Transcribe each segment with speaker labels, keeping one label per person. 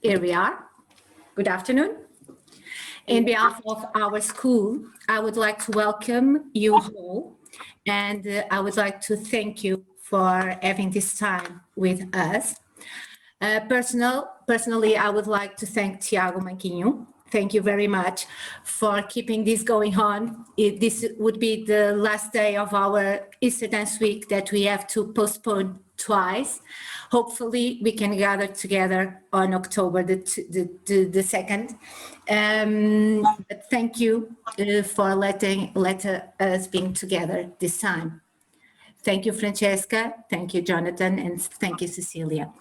Speaker 1: Here we are. Good afternoon. In behalf of our school, I would like to welcome you all, and I would like to thank you for having this time with us. Personally, I would like to thank Tiago Manquinho. Thank you very much for keeping this going on. This would be the last day of our Easter Dance Week that we have to postpone twice. Hopefully, we can gather together on October the 2nd. But thank you for letting us being together this time. Thank you, Francesca. Thank you, Jonathan, and thank you, Cecilia.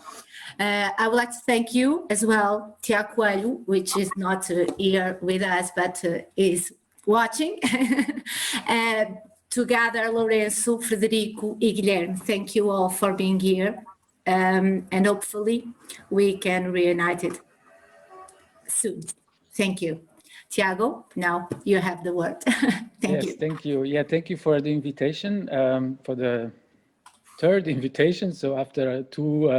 Speaker 1: I would like to thank you as well, Tiago Coelho, which is not here with us, but is watching. Together, Lourenço, Frederico, and Guilherme, thank you all for being here. And hopefully we can reunite it soon. Thank you. Tiago, now you have the word. Thank you.
Speaker 2: Thank you. Yeah, thank you for the invitation, for the third invitation. So after two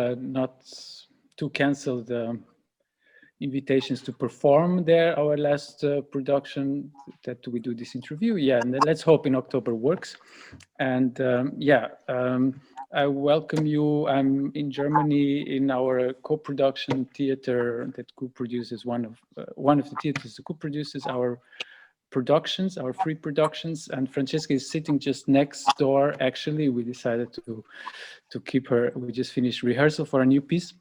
Speaker 2: canceled invitations to perform there, our last production that we do this interview. Yeah, and let's hope in October works. And I welcome you. I'm in Germany in our co-production theater that co-produces one of the theaters that co-produces our productions, our free productions, and Francesca is sitting just next door. Actually, we decided to keep her. We just finished rehearsal for a new piece.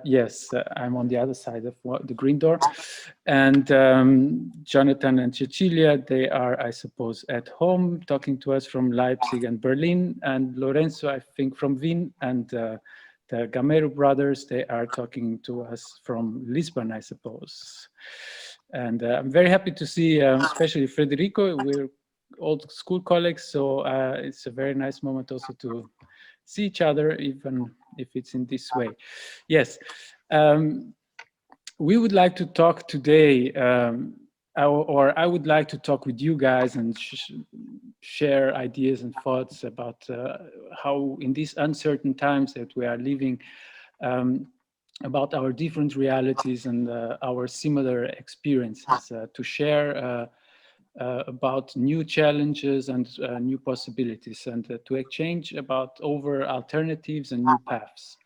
Speaker 2: Yes, I'm on the other side of the green door, and Jonathan and Cecilia, they are, I suppose, at home talking to us from Leipzig and Berlin, and Lourenço, I think, from Wien, and the Gamero brothers, they are talking to us from Lisbon, I suppose. And I'm very happy to see, especially Frederico. We're old school colleagues, so it's a very nice moment also to see each other, even if it's in this way. Yes, we would like to talk today, or I would like to talk with you guys and share ideas and thoughts about how in these uncertain times that we are living, about our different realities and our similar experiences, to share about new challenges and new possibilities, and to exchange about alternatives and new paths.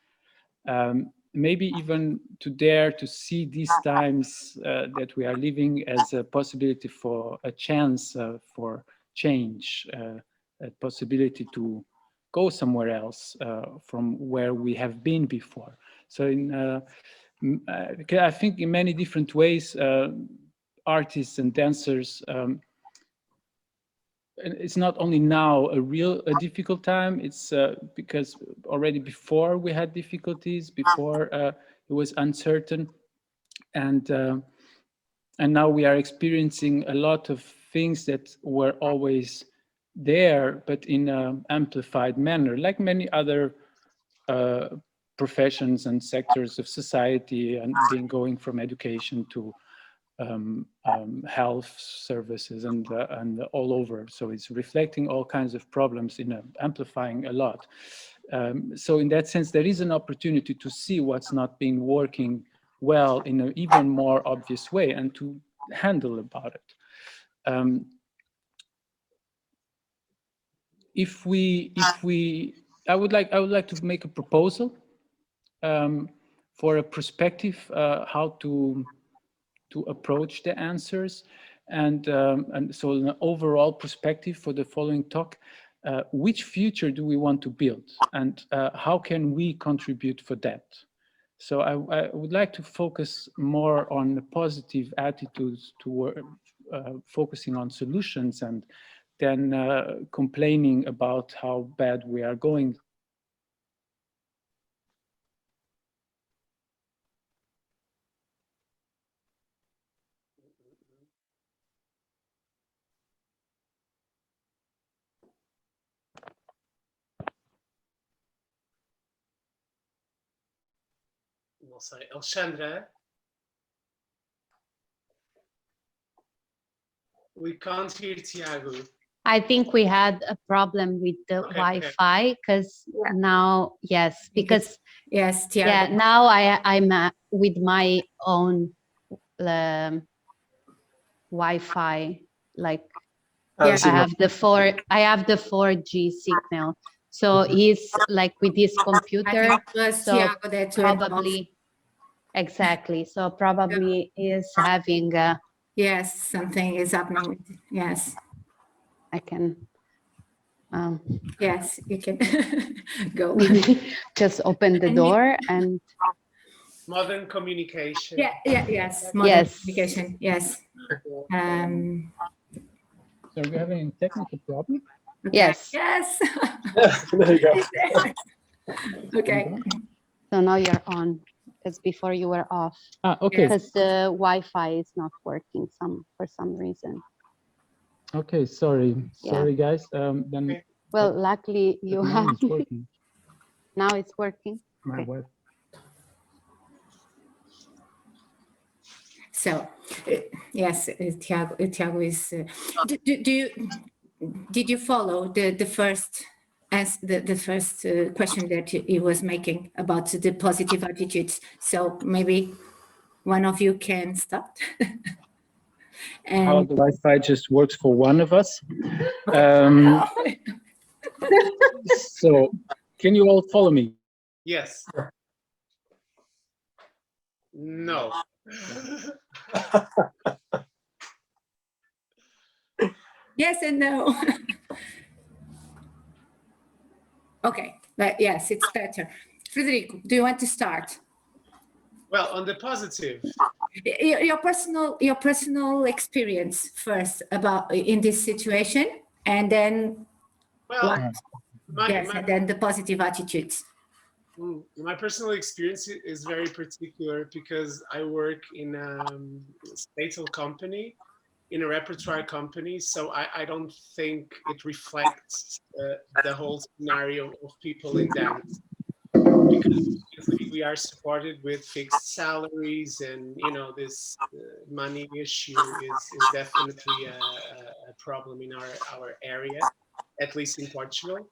Speaker 2: Maybe even to dare to see these times that we are living as a possibility for a chance for change, a possibility to go somewhere else from where we have been before. So I think in many different ways, artists and dancers, it's not only now a difficult time, it's because already before we had difficulties, before it was uncertain, and now we are experiencing a lot of things that were always there, but in an amplified manner, like many other professions and sectors of society, and going from education to health services and all over. So it's reflecting all kinds of problems amplifying a lot. So in that sense, there is an opportunity to see what's not been working well in an even more obvious way and to handle about it. I would like to make a proposal for a perspective how to approach the answers, and so an overall perspective for the following talk. Which future do we want to build, and how can we contribute for that? So I would like to focus more on the positive attitudes toward focusing on solutions, and then complaining about how bad we are going.
Speaker 3: Não sei. Alexandra? We can't hear Tiago.
Speaker 4: I think we had a problem with the
Speaker 3: Okay,
Speaker 4: Wi-Fi because now, yes, because
Speaker 1: Yes,
Speaker 4: yeah,
Speaker 1: Tiago.
Speaker 4: now I'm with my own Wi-Fi. Like
Speaker 1: Yeah.
Speaker 4: I have the 4G signal. So he's like with his
Speaker 1: I
Speaker 4: computer.
Speaker 1: think it was
Speaker 4: So
Speaker 1: Tiago that went off.
Speaker 4: probably exactly. So probably is having.
Speaker 1: Yes, something is happening. Yes.
Speaker 4: I can.
Speaker 1: Yes, you can go.
Speaker 4: Just open the
Speaker 1: And you-
Speaker 4: door and
Speaker 3: Modern communication.
Speaker 1: yes, modern
Speaker 4: yes.
Speaker 1: communication, yes.
Speaker 2: So are we having a technical problem?
Speaker 1: Okay.
Speaker 4: Yes.
Speaker 1: Yes.
Speaker 3: There you go.
Speaker 1: Okay.
Speaker 4: So now you're on because before you were off
Speaker 2: Okay.
Speaker 1: Yes.
Speaker 4: because the Wi-Fi is not working for some reason.
Speaker 2: Okay. Sorry.
Speaker 4: Yeah.
Speaker 2: Sorry, guys. Then
Speaker 4: Well, luckily you
Speaker 2: now
Speaker 4: have.
Speaker 2: it's working.
Speaker 4: Now it's working.
Speaker 2: My
Speaker 4: Okay.
Speaker 2: wife.
Speaker 1: So, yes, Tiago is. Did you follow the first question that he was making about the positive attitudes? So maybe one of you can start.
Speaker 2: How
Speaker 1: And
Speaker 2: the Wi-Fi just works for one of us. So can you all follow me?
Speaker 3: Yes. No.
Speaker 1: yes and no. Okay, but yes, it's better. Frederico, do you want to start?
Speaker 3: Well, on the positive,
Speaker 1: Your personal experience first about in this situation, and then
Speaker 3: well,
Speaker 1: yes, and then the positive attitudes.
Speaker 3: my personal experience is very particular because I work in a statal company, in a repertoire company, so I don't think it reflects the whole scenario of people in dance. Because we are supported with fixed salaries, and you know this money issue is definitely a problem in our area, at least in Portugal.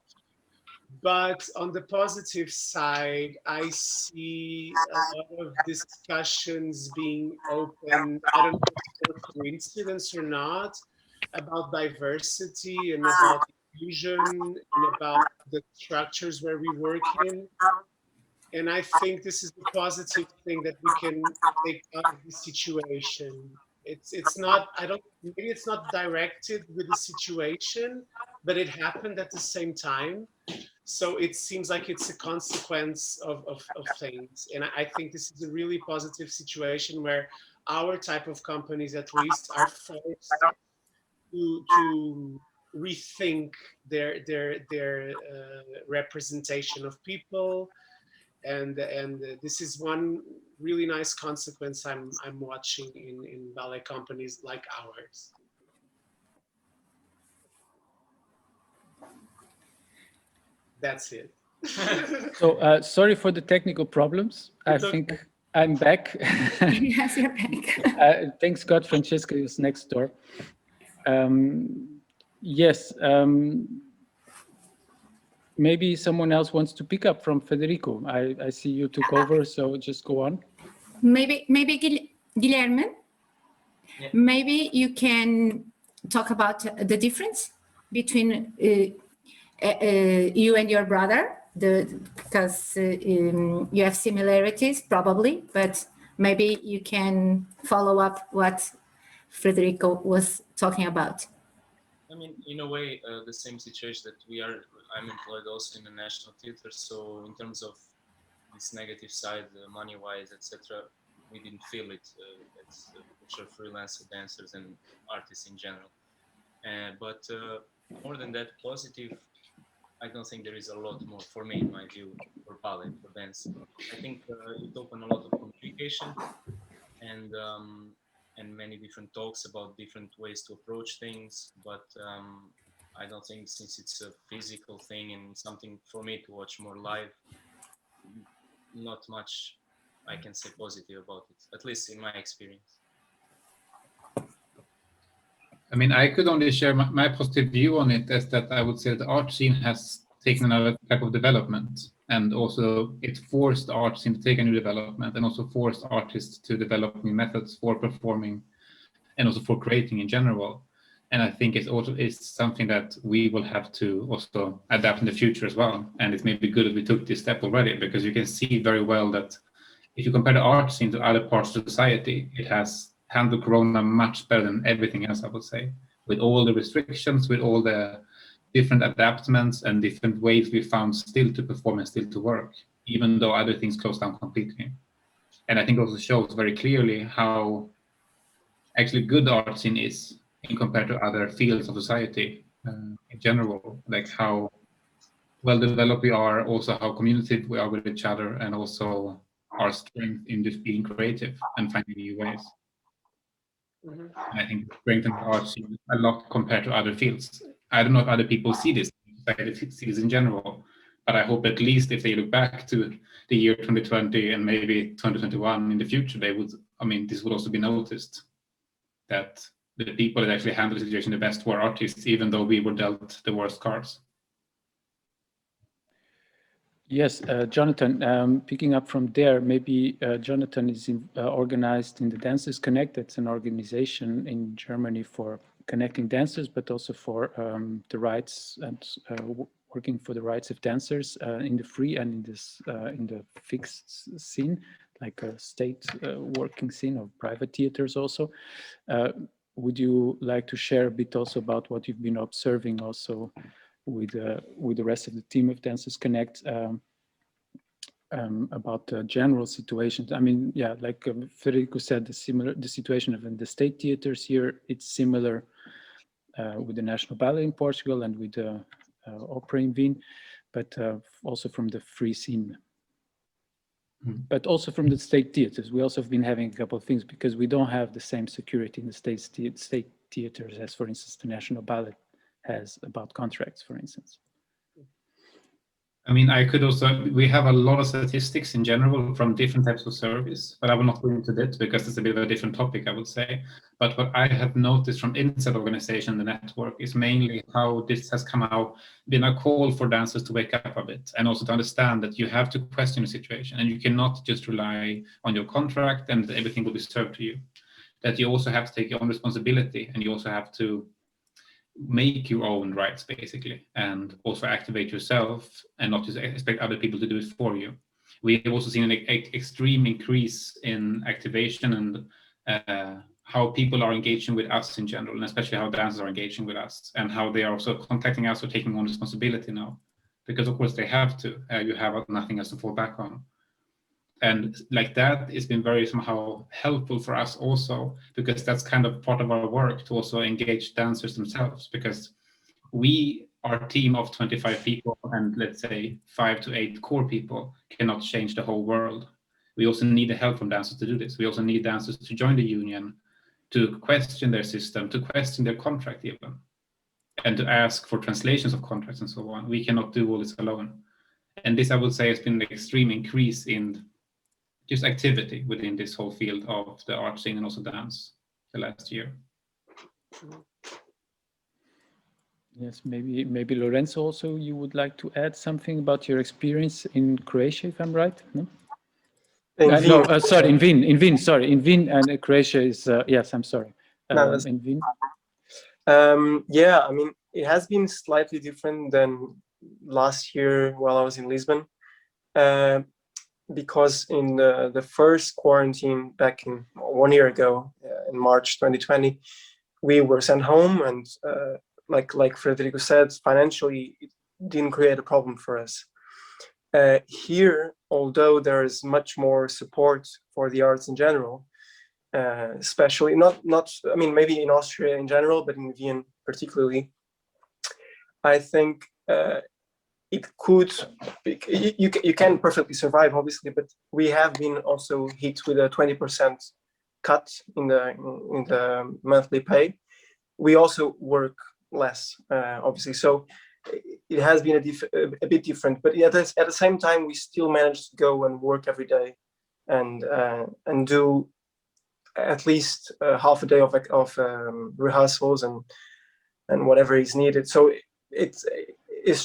Speaker 3: But on the positive side, I see a lot of discussions being open. I don't know if it's a coincidence or not, about diversity and about inclusion and about the structures where we work in. And I think this is the positive thing that we can take out of this situation. It's not, I don't, maybe it's not directed with the situation, but it happened at the same time. So it seems like it's a consequence of things. And I think this is a really positive situation where our type of companies at least are forced to rethink their representation of people, and this is one really nice consequence I'm watching in ballet companies like ours. That's it.
Speaker 2: So sorry for the technical problems. I
Speaker 3: It's
Speaker 2: think
Speaker 3: okay.
Speaker 2: I'm back.
Speaker 1: Yes, you're back.
Speaker 2: Thanks God, Francesca is next door. Yes. Maybe someone else wants to pick up from Federico. I see you took over, so just go on.
Speaker 1: Maybe Guilherme,
Speaker 5: Yeah.
Speaker 1: maybe you can talk about the difference between you and your brother, because you have similarities probably, but maybe you can follow up what Frederico was talking about.
Speaker 5: I mean, in a way, the same situation that I'm employed also in the National Theatre. So in terms of this negative side, money-wise, etc., we didn't feel it as cultural freelancer dancers and artists in general. But more than that, positive, I don't think there is a lot more for me, in my view, for ballet, for dance. I think it opened a lot of communication and many different talks about different ways to approach things. But I don't think, since it's a physical thing and something for me to watch more live, not much I can say positive about it, at least in my experience.
Speaker 6: I mean, I could only share my positive view on it as that I would say the art scene has taken another type of development, and also it forced the art scene to take a new development, and also forced artists to develop new methods for performing and also for creating in general. And I think it's something that we will have to also adapt in the future as well. And it may be good that we took this step already, because you can see very well that if you compare the art scene to other parts of society, it has handled Corona much better than everything else, I would say, with all the restrictions, with all the different adaptations and different ways we found still to perform and still to work, even though other things closed down completely. And I think also shows very clearly how actually good the art scene is in compared to other fields of society in general, like how well developed we are, also how communicative we are with each other, and also our strength in just being creative and finding new ways. And I think it strengthens the art scene a lot compared to other fields. I don't know if other people see this in general, but I hope at least if they look back to the year 2020 and maybe 2021 in the future, they would, I mean, this would also be noticed, that the people that actually handled the situation the best were artists, even though we were dealt the worst cards.
Speaker 2: Yes, Jonathan, picking up from there, maybe Jonathan is organized in the Dancers Connect. That's an organization in Germany for connecting dancers, but also for the rights and working for the rights of dancers in the free and in the fixed scene, like a state working scene or private theaters also. Would you like to share a bit also about what you've been observing also with the rest of the team of Dancers Connect about the general situations? I mean, yeah, like Frederico said, the situation of in the state theaters here, it's similar with the National Ballet in Portugal and with the opera in Wien, but also from the free scene. But also from the state theaters. We also have been having a couple of things because we don't have the same security in the state theaters as, for instance, the National Ballet has about contracts, for instance.
Speaker 6: I mean, we have a lot of statistics in general from different types of service, but I will not go into that because it's a bit of a different topic, I would say. But what I have noticed from inside the organization, the network, is mainly how this has come out, been a call for dancers to wake up a bit and also to understand that you have to question the situation and you cannot just rely on your contract and everything will be served to you. That you also have to take your own responsibility and you also have to make your own rights basically, and also activate yourself and not just expect other people to do it for you. We have also seen an extreme increase in activation and how people are engaging with us in general, and especially how dancers are engaging with us and how they are also contacting us or taking on responsibility now, because of course they have to. You have nothing else to fall back on. And like that, it's been very somehow helpful for us also, because that's kind of part of our work to also engage dancers themselves, because we, our team of 25 people and let's say 5 to 8 core people cannot change the whole world. We also need the help from dancers to do this. We also need dancers to join the union, to question their system, to question their contract even, and to ask for translations of contracts and so on. We cannot do all this alone. And this, I would say, has been an extreme increase in just activity within this whole field of the art scene and also dance the last year.
Speaker 2: Yes, maybe Lourenço also, you would like to add something about your experience in Croatia, if I'm right? No, sorry, in Wien and Croatia is, yes, I'm sorry. In Wien.
Speaker 7: Yeah, I mean, it has been slightly different than last year while I was in Lisbon. Because in the first quarantine back in 1 year ago, in March 2020, we were sent home, and like Frederico said, financially it didn't create a problem for us. Here, although there is much more support for the arts in general, especially I mean, maybe in Austria in general, but in Wien particularly, I think it could, you can perfectly survive, obviously, but we have been also hit with a 20% cut in the monthly pay. We also work less, obviously, so it has been a bit different. But at the same time, we still managed to go and work every day and do at least half a day of rehearsals and whatever is needed. So it's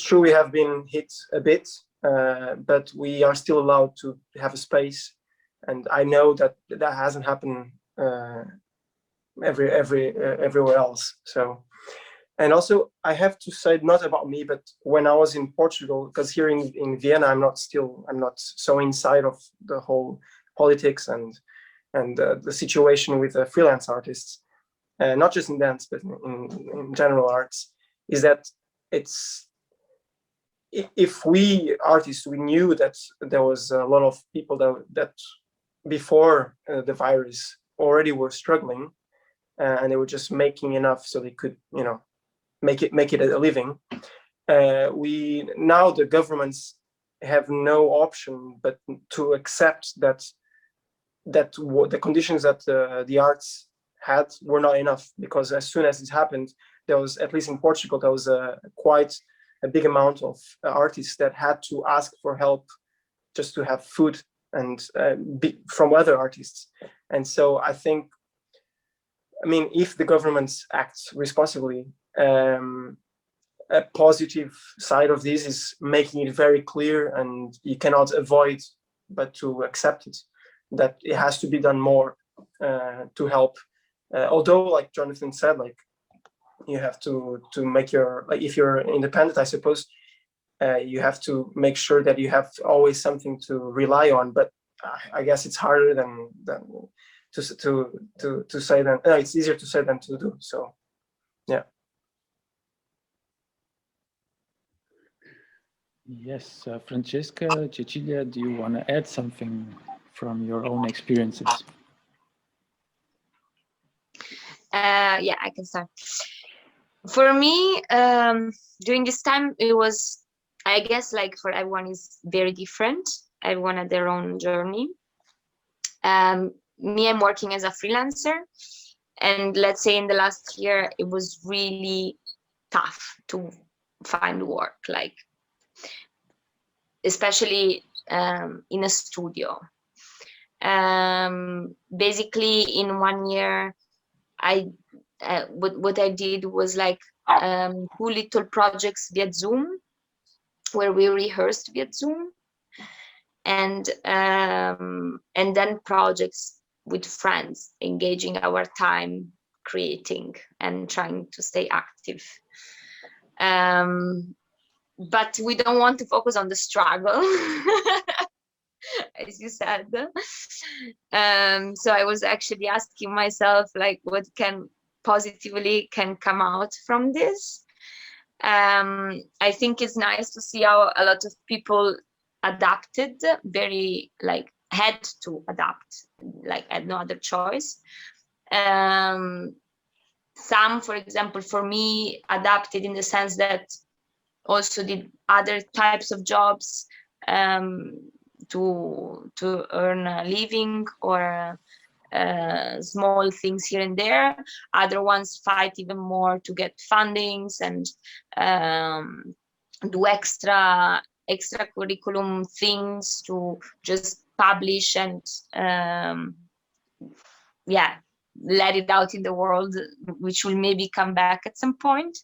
Speaker 7: true we have been hit a bit, but we are still allowed to have a space, and I know that hasn't happened everywhere else. So, and also I have to say, not about me, but when I was in Portugal, because here in Vienna I'm not so inside of the whole politics and the situation with the freelance artists, not just in dance but in general arts, is that if we artists, we knew that there was a lot of people that before the virus already were struggling, and they were just making enough so they could, make it a living. Now the governments have no option but to accept that the conditions that the arts had were not enough, because as soon as it happened, there was, at least in Portugal, there was quite a big amount of artists that had to ask for help just to have food and from other artists. And so I think, if the government acts responsibly, a positive side of this is making it very clear, and you cannot avoid but to accept it, that it has to be done more to help. Although, like Jonathan said, like, you have to make if you're independent, I suppose, you have to make sure that you have always something to rely on. But I guess it's harder than to say than it's easier to say than to do. So, yeah.
Speaker 2: Yes, Francesca, Cecilia, do you want to add something from your own experiences?
Speaker 8: Yeah, I can start. For me, during this time, it was, I guess, like for everyone is very different. Everyone had their own journey. Me, I'm working as a freelancer, and let's say in the last year, it was really tough to find work, like especially in a studio. Basically, in 1 year, what I did was like 2 little projects via Zoom, where we rehearsed via Zoom, and then projects with friends, engaging our time, creating and trying to stay active. But we don't want to focus on the struggle, as you said. So I was actually asking myself, like, what can positively come out from this? I think it's nice to see how a lot of people adapted, very like had to adapt, like had no other choice. Some, for example, for me, adapted in the sense that also did other types of jobs to earn a living, or small things here and there. Other ones fight even more to get fundings and do extra curriculum things to just publish and let it out in the world, which will maybe come back at some point.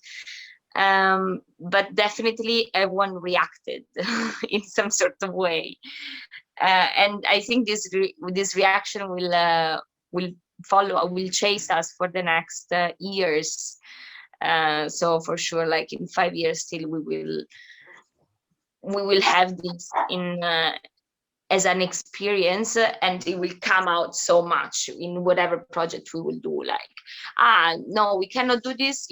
Speaker 8: But definitely everyone reacted in some sort of way, and I think this reaction will chase us for the next years. So for sure, like in 5 years still, we will have this as an experience, and it will come out so much in whatever project we will do. Like, no, we cannot do this,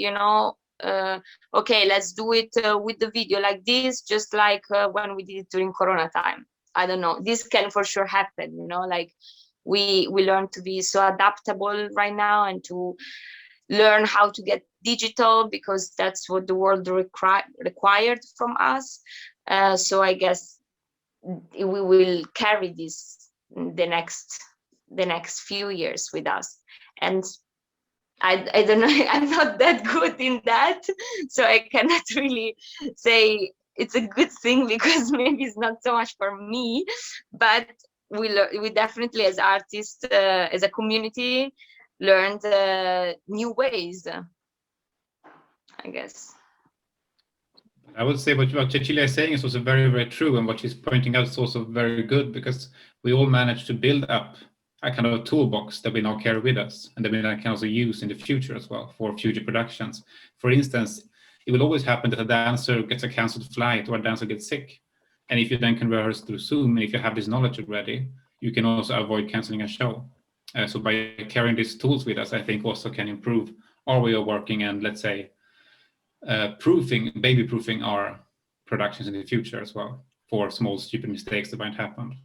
Speaker 8: okay, let's do it with the video like this, just like when we did it during Corona time. I don't know, this can for sure happen, like we learn to be so adaptable right now, and to learn how to get digital, because that's what the world required from us. So I guess we will carry this the next few years with us. And I don't know, I'm not that good in that, so I cannot really say it's a good thing, because maybe it's not so much for me. But we definitely, as artists, as a community, learned new ways, I guess.
Speaker 6: I would say what Cecilia is saying is also very, very true, and what she's pointing out is also very good, because we all managed to build up a kind of a toolbox that we now carry with us, and that we now can also use in the future as well for future productions. For instance, it will always happen that a dancer gets a cancelled flight or a dancer gets sick, and if you then can rehearse through Zoom, and if you have this knowledge already, you can also avoid cancelling a show. So by carrying these tools with us, I think also can improve our way of working, and let's say baby-proofing our productions in the future as well, for small stupid mistakes that might happen.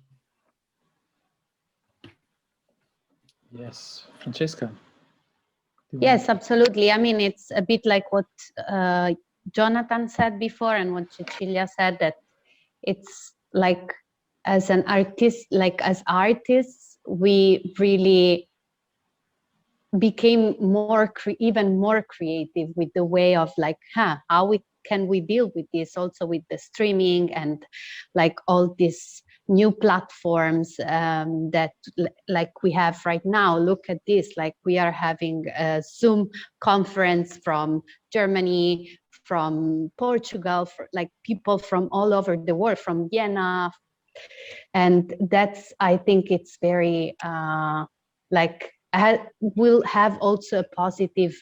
Speaker 2: Yes, Francesca.
Speaker 4: Yes, absolutely. I mean, it's a bit like what Jonathan said before, and what Cecilia said, that it's like, as an artist, like as artists, we really became even more creative with the way of like, how can we deal with this, also with the streaming and like all these new platforms that like we have right now. Look at this, like we are having a Zoom conference from Germany, from Portugal, like people from all over the world, from Vienna. And that's, I think it's very like will have also a positive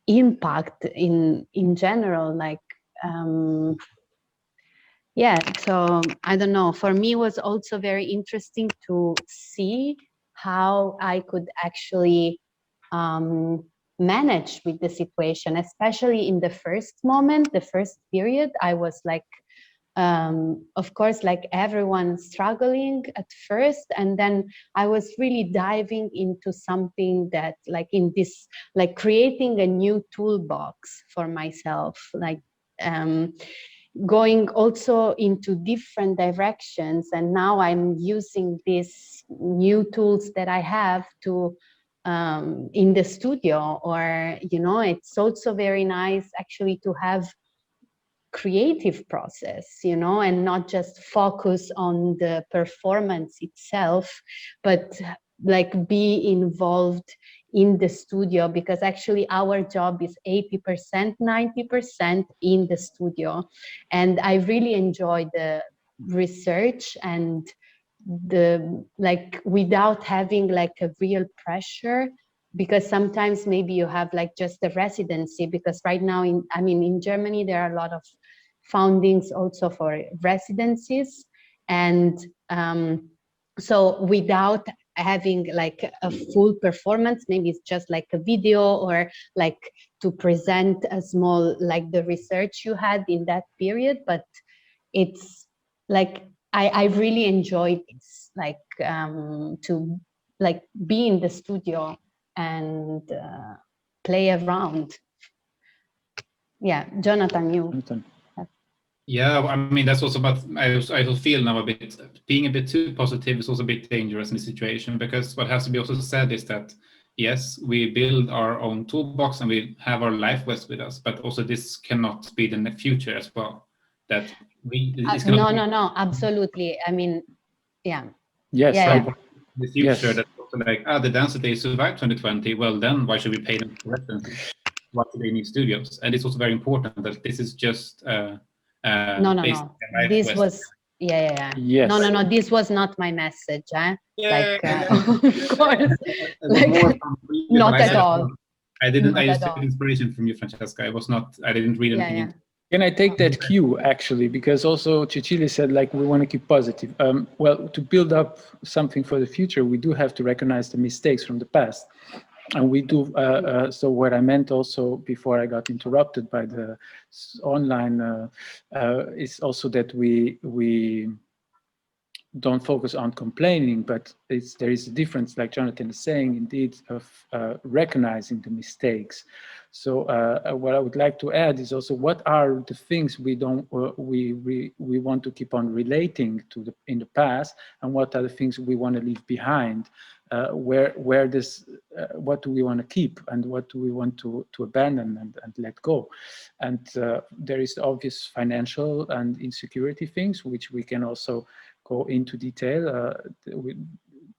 Speaker 4: impact in general, like yeah. So I don't know, for me it was also very interesting to see how I could actually manage with the situation, especially in the first moment, the first period. I was like, of course, like everyone struggling at first, and then I was really diving into something that like in this, like creating a new toolbox for myself, like going also into different directions. And now I'm using these new tools that I have to in the studio, or you know, it's also very nice actually to have creative process, you know, and not just focus on the performance itself, but like be involved in the studio, because actually our job is 80%, 90% in the studio. And I really enjoy the research and the like without having like a real pressure, because sometimes maybe you have like just a residency, because right now in Germany there are a lot of foundings also for residencies, and so without having like a full performance, maybe it's just like a video, or like to present a small like the research you had in that period. But it's like I really enjoy this, like to like be in the studio and play around. Yeah, Jonathan, you.
Speaker 2: Jonathan.
Speaker 6: Yeah, I mean, that's also, but I also feel now a bit, being a bit too positive is also a bit dangerous in this situation, because what has to be also said is that, yes, we build our own toolbox and we have our life vest with us, but also this cannot be the future as well. That
Speaker 4: no, absolutely. I mean, yeah.
Speaker 2: Yes.
Speaker 4: Yeah.
Speaker 6: The future,
Speaker 2: Yes.
Speaker 6: that's also like, the dancer, they survived 2020. Well, then why should we pay them for residency? What do they need studios? And it's also very important that this is just
Speaker 4: No.
Speaker 6: This
Speaker 4: was yeah.
Speaker 2: Yes.
Speaker 4: No. This was not my message.
Speaker 3: Yeah,
Speaker 4: Of course, like, not at all.
Speaker 6: I didn't.
Speaker 4: Not
Speaker 6: I just
Speaker 4: at
Speaker 6: took inspiration from you, Francesca. I didn't read anything.
Speaker 4: Yeah.
Speaker 2: Can I take that cue actually? Because also Cecilia said like we want to keep positive. Well, to build up something for the future, we do have to recognize the mistakes from the past. And we do, so what I meant also before I got interrupted by the online is also that we don't focus on complaining, but there is a difference, like Jonathan is saying, indeed, of recognizing the mistakes. So what I would like to add is also, what are the things we want to keep on relating to in the past, and what are the things we want to leave behind? What do we want to keep, and what do we want to abandon and let go? And there is obvious financial and insecurity things which we can also go into detail.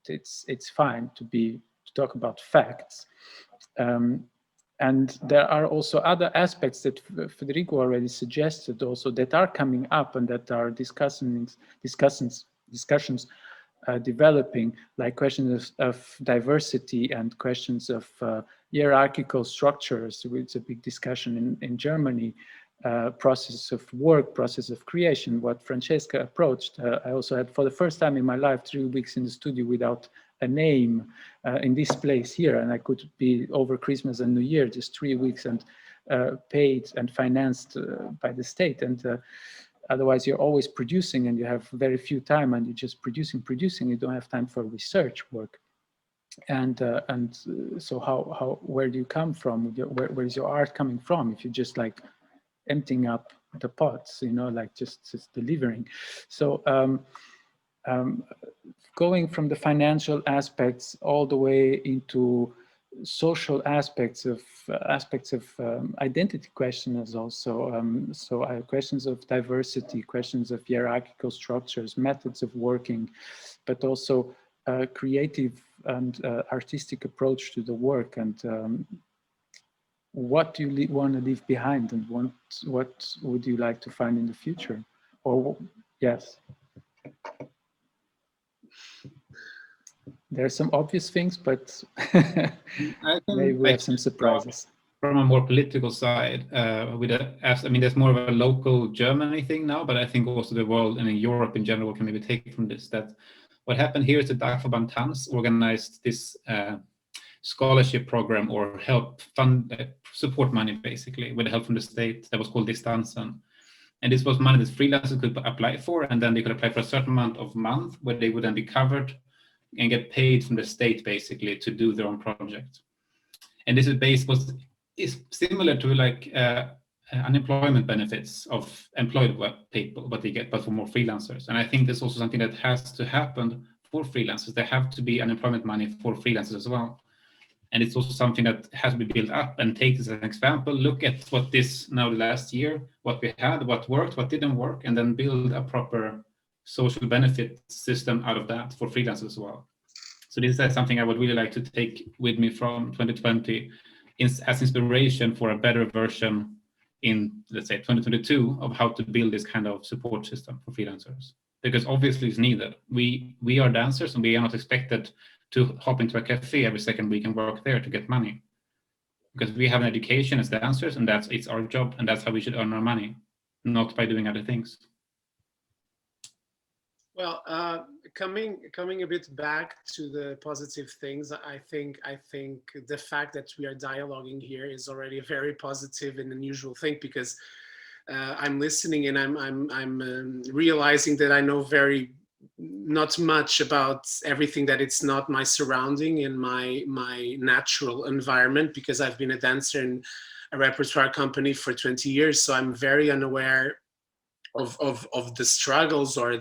Speaker 2: It's fine to talk about facts. And there are also other aspects that Frederico already suggested also that are coming up and that are discussions developing, like questions of diversity and questions of hierarchical structures. It's a big discussion in Germany, process of work, process of creation, what Francesca approached. I also had, for the first time in my life, 3 weeks in the studio without a name in this place here, and I could be over Christmas and New Year, just 3 weeks, and paid and financed by the state. And otherwise you're always producing and you have very few time and you're just producing, you don't have time for research work. And so where do you come from? Where is your art coming from if you're just like emptying up the pots, you know, like just delivering? So going from the financial aspects all the way into social aspects of identity questions also. Questions of diversity, questions of hierarchical structures, methods of working, but also creative and artistic approach to the work, and what do you want to leave behind, and what would you like to find in the future? Or yes. There are some obvious things, but maybe we have some surprises.
Speaker 6: From a more political side, I mean, there's more of a local Germany thing now, but I think also the world and in Europe in general can maybe take from this, that what happened here is that Dagverband Tanz organized this scholarship program or help fund, support money basically, with help from the state, that was called Distansen. And this was money that freelancers could apply for, and then they could apply for a certain amount of month where they would then be covered and get paid from the state basically to do their own project. And this is similar to like unemployment benefits of employed people, what they get, but for more freelancers. And I think there's also something that has to happen for freelancers. There have to be unemployment money for freelancers as well. And it's also something that has to be built up, and take this as an example, look at what this now the last year, what we had, what worked, what didn't work, and then build a proper social benefit system out of that for freelancers as well. So this is something I would really like to take with me from 2020 as inspiration for a better version in, let's say, 2022 of how to build this kind of support system for freelancers. Because obviously it's needed. We are dancers and we are not expected to hop into a cafe every second week and work there to get money. Because we have an education as dancers, and it's our job, and that's how we should earn our money, not by doing other things.
Speaker 3: Well, coming a bit back to the positive things, I think the fact that we are dialoguing here is already a very positive and unusual thing, because I'm listening and I'm realizing that I know not much about everything, that it's not my surrounding and my natural environment, because I've been a dancer in a repertoire company for 20 years, so I'm very unaware of the struggles or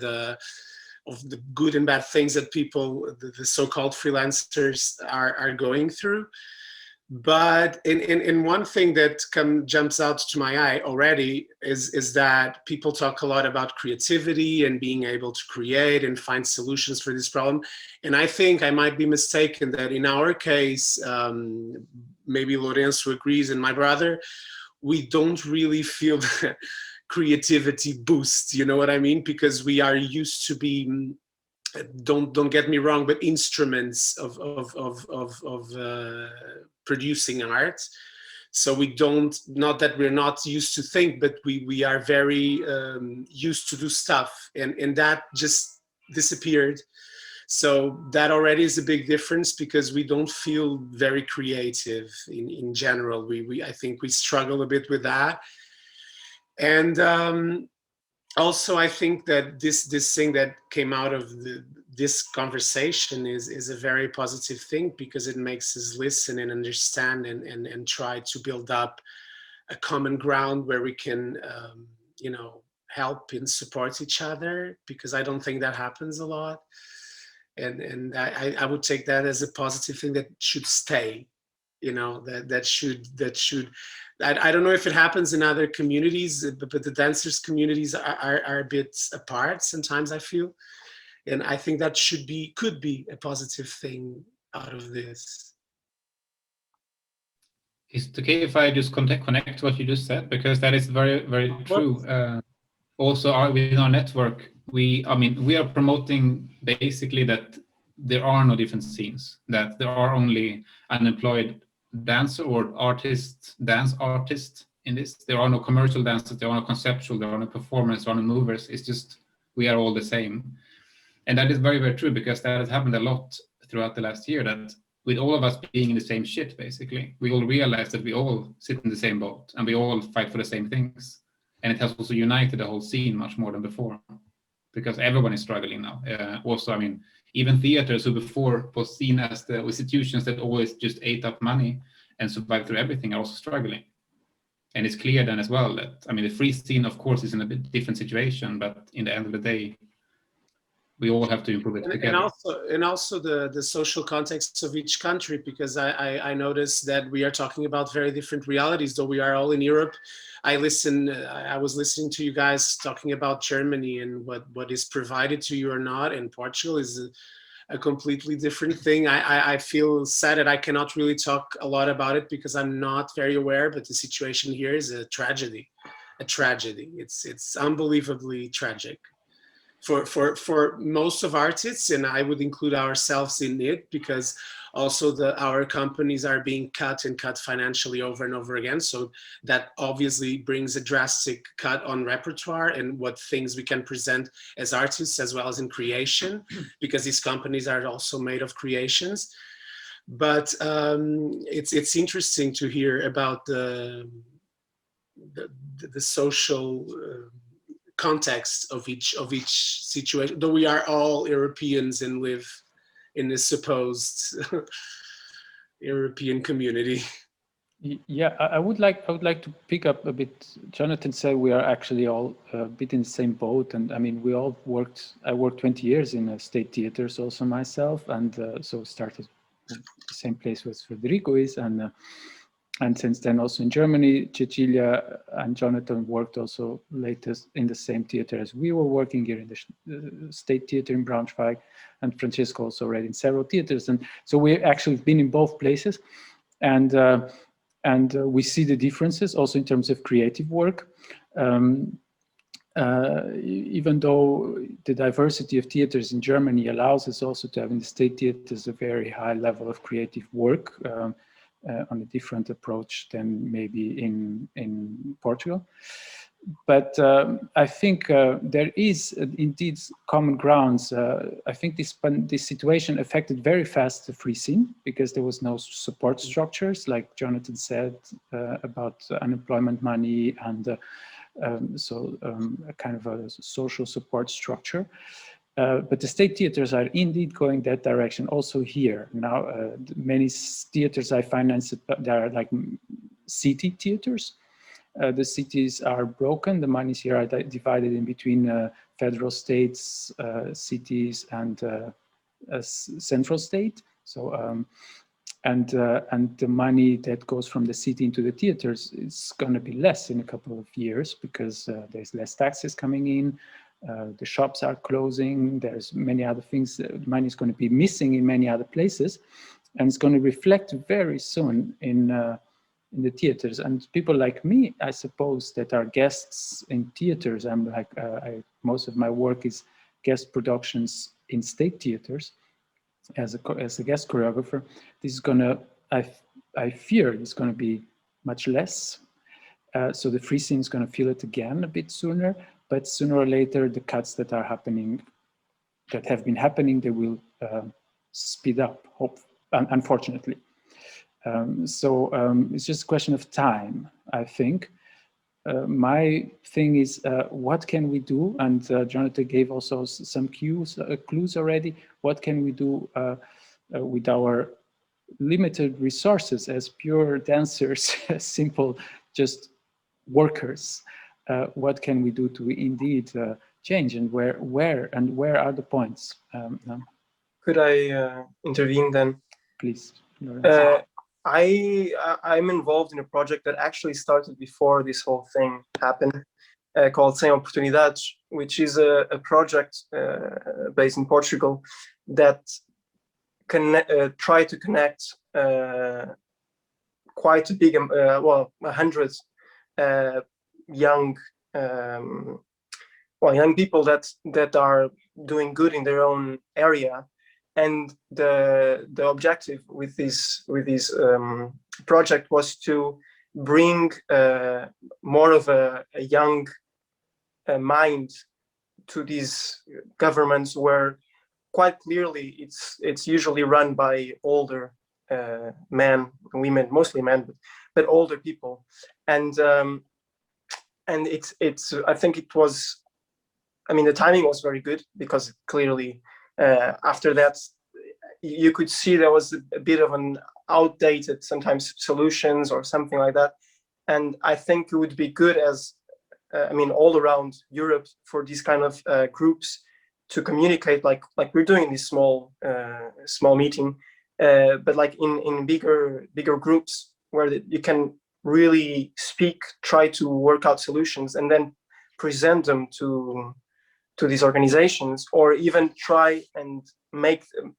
Speaker 3: of the good and bad things that people, the so-called freelancers, are going through. But in one thing that jumps out to my eye already is that people talk a lot about creativity and being able to create and find solutions for this problem. And I think I might be mistaken that in our case, maybe Lourenço agrees, and my brother, we don't really feel that creativity boost, you know what I mean? Because we are used to being, don't get me wrong, but instruments of producing art. So we don't, not that we're not used to think, but we are very used to do stuff, and that just disappeared. So that already is a big difference, because we don't feel very creative in general. I think we struggle a bit with that. And also, I think that this thing that came out of this conversation is a very positive thing, because it makes us listen and understand and try to build up a common ground where we can, help and support each other, because I don't think that happens a lot. And I would take that as a positive thing that should stay, that should. I don't know if it happens in other communities, but the dancers communities are a bit apart sometimes, I feel. And I think that could be a positive thing out of this.
Speaker 6: Is it okay if I just connect what you just said, because that is very, very true. Also, within our network, we are promoting basically that there are no different scenes, that there are only unemployed dancer or dance artists in this. There are no commercial dancers, there are no conceptual, there are no performers, there are no movers. It's just we are all the same, and that is very, very true, because that has happened a lot throughout the last year. That with all of us being in the same shit, basically, we all realize that we all sit in the same boat and we all fight for the same things. And it has also united the whole scene much more than before, because everyone is struggling now. Also, I mean, even theaters who before was seen as the institutions that always just ate up money and survived through everything are also struggling. And it's clear then as well that, I mean, the free scene, of course, is in a bit different situation, but in the end of the day, we all have to improve it together.
Speaker 3: And also the social context of each country, because I noticed that we are talking about very different realities, though we are all in Europe. I was listening to you guys talking about Germany and what is provided to you or not, and Portugal is a completely different thing. I feel sad that I cannot really talk a lot about it because I'm not very aware, but the situation here is a tragedy. It's unbelievably tragic for most of artists, and I would include ourselves in it, because also our companies are being cut financially over and over again. So that obviously brings a drastic cut on repertoire and what things we can present as artists, as well as in creation, because these companies are also made of creations. But it's interesting to hear about the social context of each situation, though we are all Europeans and live in this supposed European community.
Speaker 2: Yeah, I would like to pick up a bit. Jonathan said we are actually all a bit in the same boat, and I mean I worked 20 years in state theaters also myself, and so started the same place where Frederico is, and since then also in Germany. Cecilia and Jonathan worked also latest in the same theater as we were working here in the State Theater in Braunschweig, and Francesca also already in several theaters. And so we've actually been in both places, and we see the differences also in terms of creative work. Even though the diversity of theaters in Germany allows us also to have in the state theaters a very high level of creative work, on a different approach than maybe in Portugal. But I think there is indeed common grounds. I think this situation affected very fast the free scene, because there was no support structures, like Jonathan said, about unemployment money, and a kind of a social support structure. But the state theaters are indeed going that direction also here. Now, many theaters I finance, they are like city theaters. The cities are broken. The monies here are divided in between federal states, cities, and central state. So, and the money that goes from the city into the theaters is going to be less in a couple of years, because there's less taxes coming in. The shops are closing. There's many other things. Money is going to be missing in many other places, and it's going to reflect very soon in the theaters. And people like me, I suppose, that are guests in theaters. I'm like most of my work is guest productions in state theaters as a guest choreographer. This is going to, I fear, it's going to be much less. So the free scene is going to feel it again a bit sooner. But sooner or later, the cuts that are happening, that have been happening, they will speed up, unfortunately. So it's just a question of time, I think. My thing is, what can we do? And Jonathan gave also some clues already. What can we do with our limited resources as pure dancers, simple, just workers? What can we do to indeed change, and where are the points?
Speaker 7: Could I intervene then?
Speaker 2: Please.
Speaker 7: I'm involved in a project that actually started before this whole thing happened, called Sem Oportunidades, which is a project based in Portugal that try to connect quite a big, 100 young young people that are doing good in their own area. And the objective with this project was to bring more of a young mind to these governments, where quite clearly it's usually run by older men, women, mostly men, but older people. And it's I think it was, I mean, the timing was very good, because clearly after that you could see there was a bit of an outdated sometimes solutions or something like that. And I think it would be good as I mean, all around Europe, for these kind of groups to communicate like we're doing in this small meeting, but like in bigger groups, where you can really speak, try to work out solutions, and then present them to these organizations, or even try and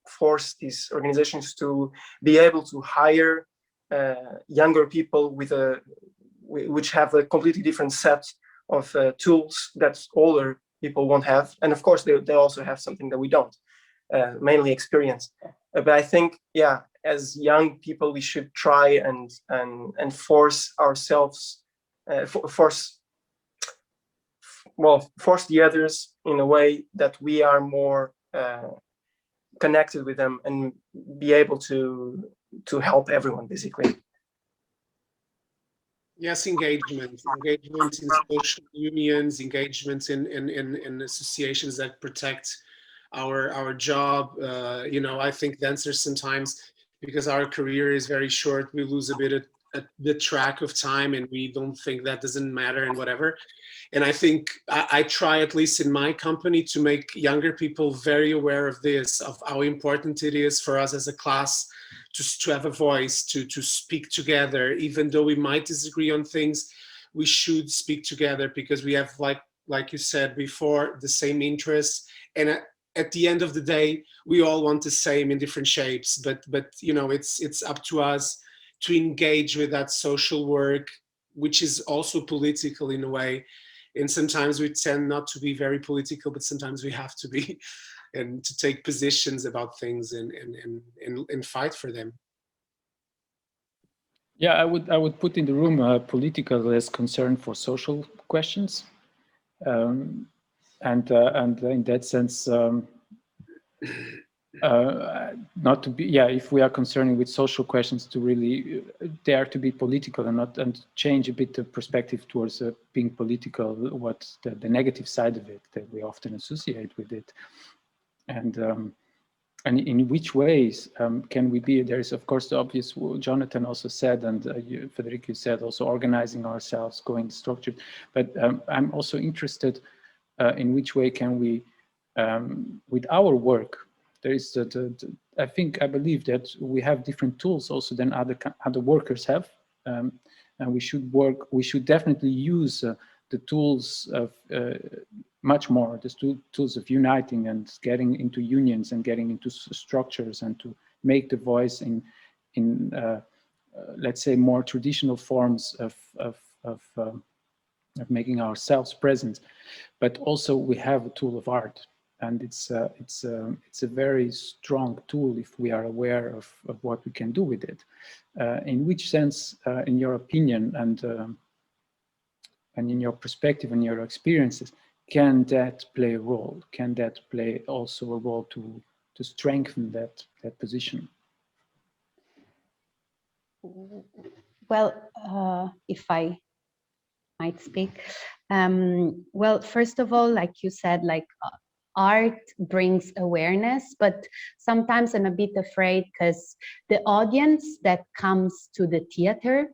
Speaker 7: force these organizations to be able to hire younger people which have a completely different set of tools that older people won't have. And of course they also have something that we don't, mainly experience. But I think, yeah, as young people we should try and force ourselves, force the others in a way that we are more connected with them and be able to help everyone, basically.
Speaker 3: Yes, engagement in social unions, engagement in associations that protect our job. I think the answer sometimes, because our career is very short, we lose a bit of the track of time, and we don't think that doesn't matter and whatever. And I think I try, at least in my company, to make younger people very aware of this, of how important it is for us as a class to have a voice, to speak together. Even though we might disagree on things, we should speak together, because we have, like you said before, the same interests. And at the end of the day, we all want the same in different shapes. But it's up to us to engage with that social work, which is also political in a way. And sometimes we tend not to be very political, but sometimes we have to be, and to take positions about things and fight for them.
Speaker 2: Yeah, I would put in the room political as concern for social questions, and in that sense, not to be, if we are concerning with social questions, to really dare to be political and change a bit the perspective towards being political, what the negative side of it that we often associate with it. And in which ways can we be? There is, of course, the obvious. Jonathan also said, and Frederico said, also organizing ourselves, going structured. But I'm also interested in which way can we, with our work, there is I believe that we have different tools also than other workers have, and we should definitely use the tools of much more, the tools of uniting and getting into unions and getting into structures, and to make the voice in let's say more traditional forms of making ourselves present. But also we have a tool of art, and it's a very strong tool if we are aware of what we can do with it. In which sense, in your opinion and in your perspective and your experiences, can that play a role? Can that play also a role to strengthen that position?
Speaker 4: Well, if I might speak, well, first of all, like you said, art brings awareness, but sometimes I'm a bit afraid because the audience that comes to the theater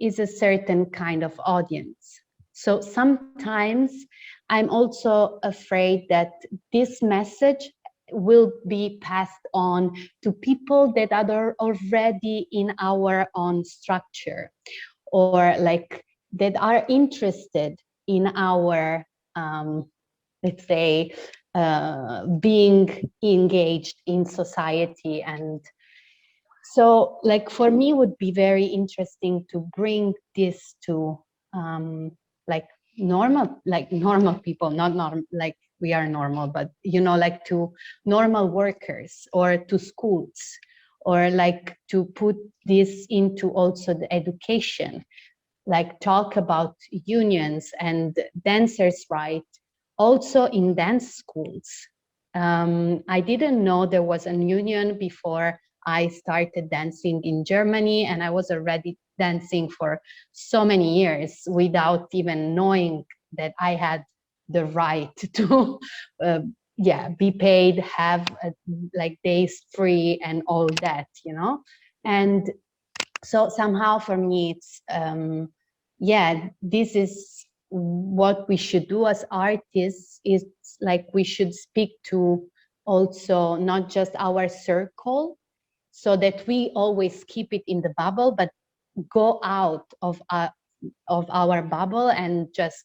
Speaker 4: is a certain kind of audience. So sometimes I'm also afraid that this message will be passed on to people that are already in our own structure, or that are interested in our, let's say, being engaged in society. And so, like, for me, would be very interesting to bring this to like normal people, not like we are normal, but you know, like to normal workers or to schools, or like to put this into also the education, like talk about unions and dancers' right also in dance schools. I didn't know there was a union before I started dancing in Germany, and I was already dancing for so many years without even knowing that I had the right to be paid, have like days free and all that, you know. And so somehow for me it's this is what we should do as artists. It's like we should speak to also not just our circle, so that we always keep it in the bubble, but go out of our bubble and just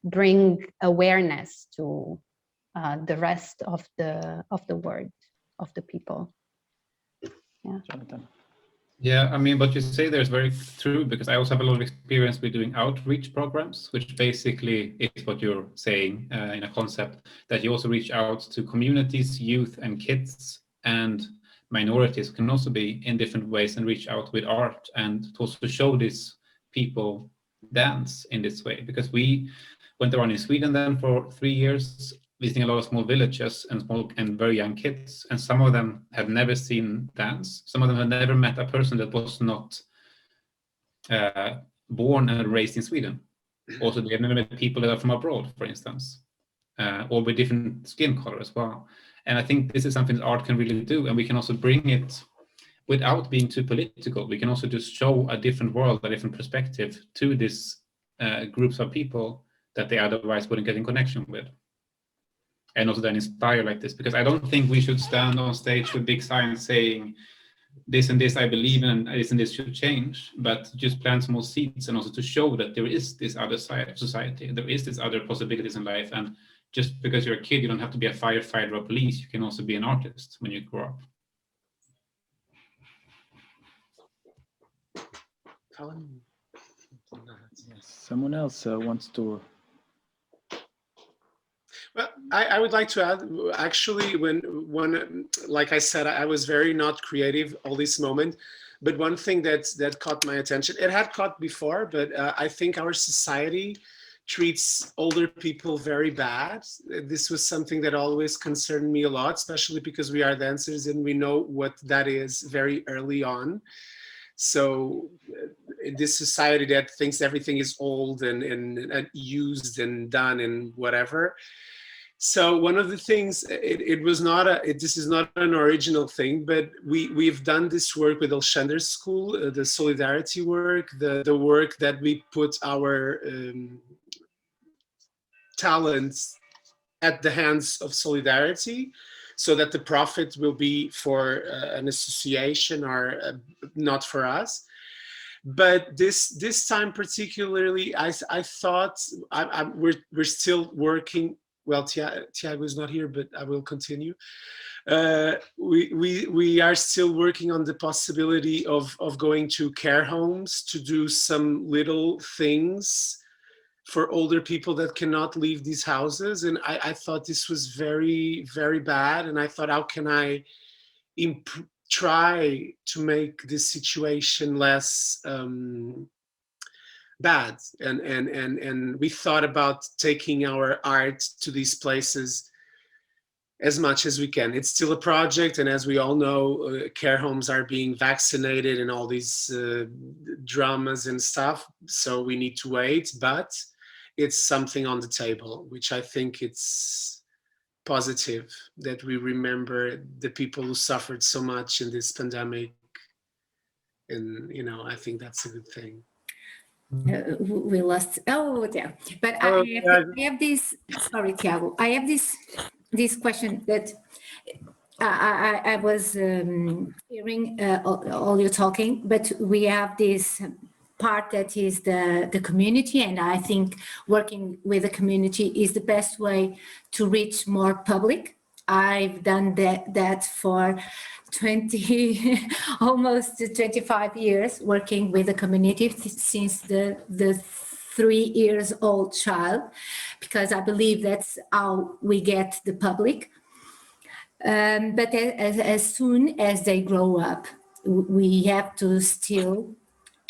Speaker 4: bring awareness to the rest of the world, of the people.
Speaker 2: Jonathan.
Speaker 6: Yeah, I mean, what you say there is very true, because I also have a lot of experience with doing outreach programs, which basically is what you're saying in a concept, that you also reach out to communities, youth and kids, and minorities can also be in different ways, and reach out with art and to also show these people dance in this way. Because we went around in Sweden then for 3 years, visiting a lot of small villages and very young kids, and some of them have never seen dance. Some of them have never met a person that was not born and raised in Sweden. Also, they have never met people that are from abroad, for instance, or with different skin color as well. And I think this is something that art can really do, and we can also bring it without being too political. We can also just show a different world, a different perspective to these groups of people that they otherwise wouldn't get in connection with. And also then inspire like this, because I don't think we should stand on stage with big signs saying this and this I believe in, and this and this should change, but just plant small seeds, and also to show that there is this other side of society, there is this other possibilities in life. And just because you're a kid, you don't have to be a firefighter or police. You can also be an artist when you grow up.
Speaker 2: Someone else wants to.
Speaker 3: Well, I would like to add, actually, when like I said, I was very not creative all this moment, but one thing that caught my attention, it had caught before, but I think our society treats older people very bad. This was something that always concerned me a lot, especially because we are dancers and we know what that is very early on. So this society that thinks everything is old and used and done and whatever. So one of the things, this is not an original thing, but we've done this work with Alexander's school, the solidarity work, the work that we put our talents at the hands of solidarity, so that the profit will be for an association or not for us. But this time particularly, I thought we're still working. Well, Tiago is not here, but I will continue. We are still working on the possibility of going to care homes to do some little things for older people that cannot leave these houses. And I thought this was very, very bad. And I thought, how can I try to make this situation less bad? And we thought about taking our art to these places as much as we can. It's still a project, and as we all know, care homes are being vaccinated and all these dramas and stuff, so we need to wait, but it's something on the table, which I think it's positive that we remember the people who suffered so much in this pandemic, and I think that's a good thing.
Speaker 1: We lost. Oh, yeah. But I have this. Sorry, Tiago. I have this question that I was hearing all you talking, but we have this part that is the community, and I think working with the community is the best way to reach more public. I've done that for 20, almost 25 years, working with the community since the 3-year-old child, because I believe that's how we get the public. But as soon as they grow up, we have to still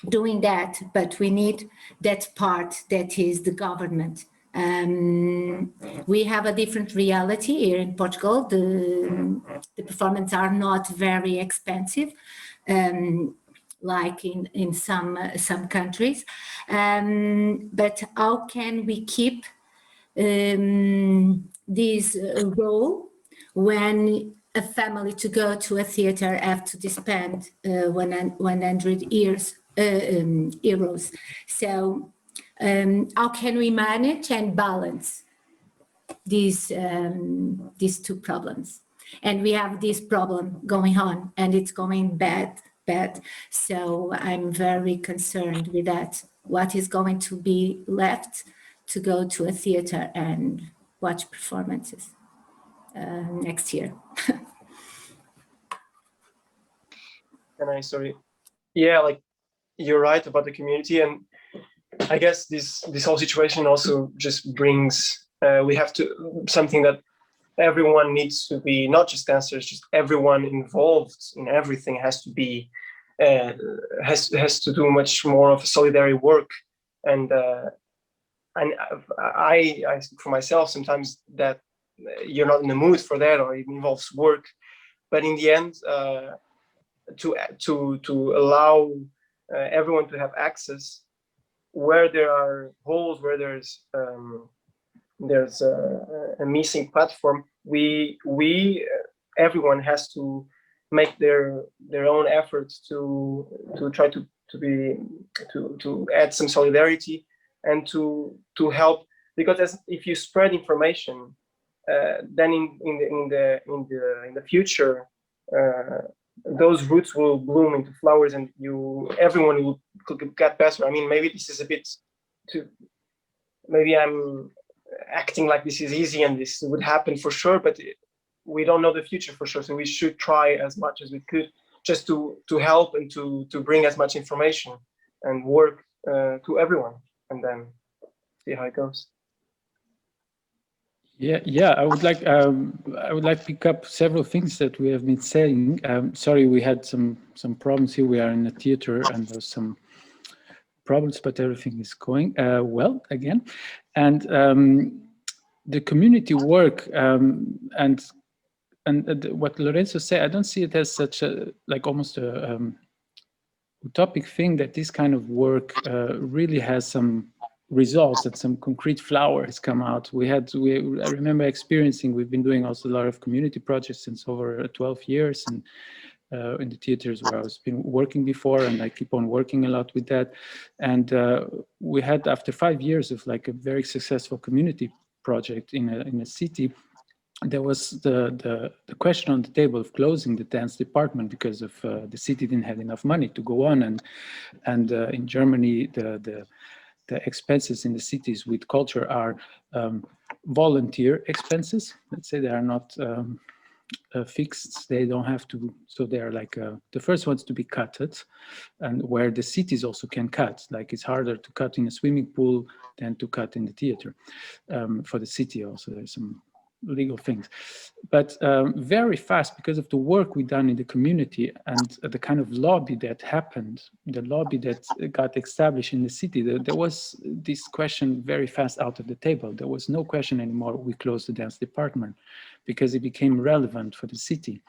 Speaker 1: doing that, but we need that part that is the government. We have a different reality here in Portugal. The performances are not very expensive, like in some countries. But how can we keep this role when a family to go to a theater have to spend 100 euros? So how can we manage and balance these two problems? And we have this problem going on, and it's going bad. So I'm very concerned with that. What is going to be left to go to a theater and watch performances next year?
Speaker 7: Sorry. Yeah, like you're right about the community, and I guess this whole situation also just brings we have to something that everyone needs to be, not just dancers, just everyone involved in everything has to be has to do much more of a solidarity work. And I speak for myself sometimes that you're not in the mood for that, or it involves work, but in the end to allow everyone to have access where there are holes, where there's a missing platform, everyone has to make their own efforts to try to add some solidarity and to help, because if you spread information, then in the future those roots will bloom into flowers, and everyone will get better. I mean, maybe this is a bit too, maybe I'm acting like this is easy and this would happen for sure, but we don't know the future for sure. So we should try as much as we could just to help and to bring as much information and work to everyone, and then see how it goes.
Speaker 2: Yeah. I would like to pick up several things that we have been saying. Sorry, we had some problems here. We are in a theater and there's some problems, but everything is going well again. And the community work and what Lourenço said, I don't see it as such a almost a utopic thing that this kind of work really has some results, that some concrete flower has come out. I remember experiencing, we've been doing also a lot of community projects since over 12 years, and in the theaters where I was been working before, and I keep on working a lot with that. And we had, after 5 years of a very successful community project in a city, there was the question on the table of closing the dance department because of the city didn't have enough money to go on, and in Germany the expenses in the cities with culture are volunteer expenses. Let's say they are not fixed. They don't have to. So they are the first ones to be cutted, and where the cities also can cut. It's harder to cut in a swimming pool than to cut in the theater. For the city also, there's some legal things, but very fast, because of the work we done in the community and the kind of lobby that happened, the lobby that got established in the city, there was this question very fast out of the table. There was no question anymore, we closed the dance department, because it became relevant for the city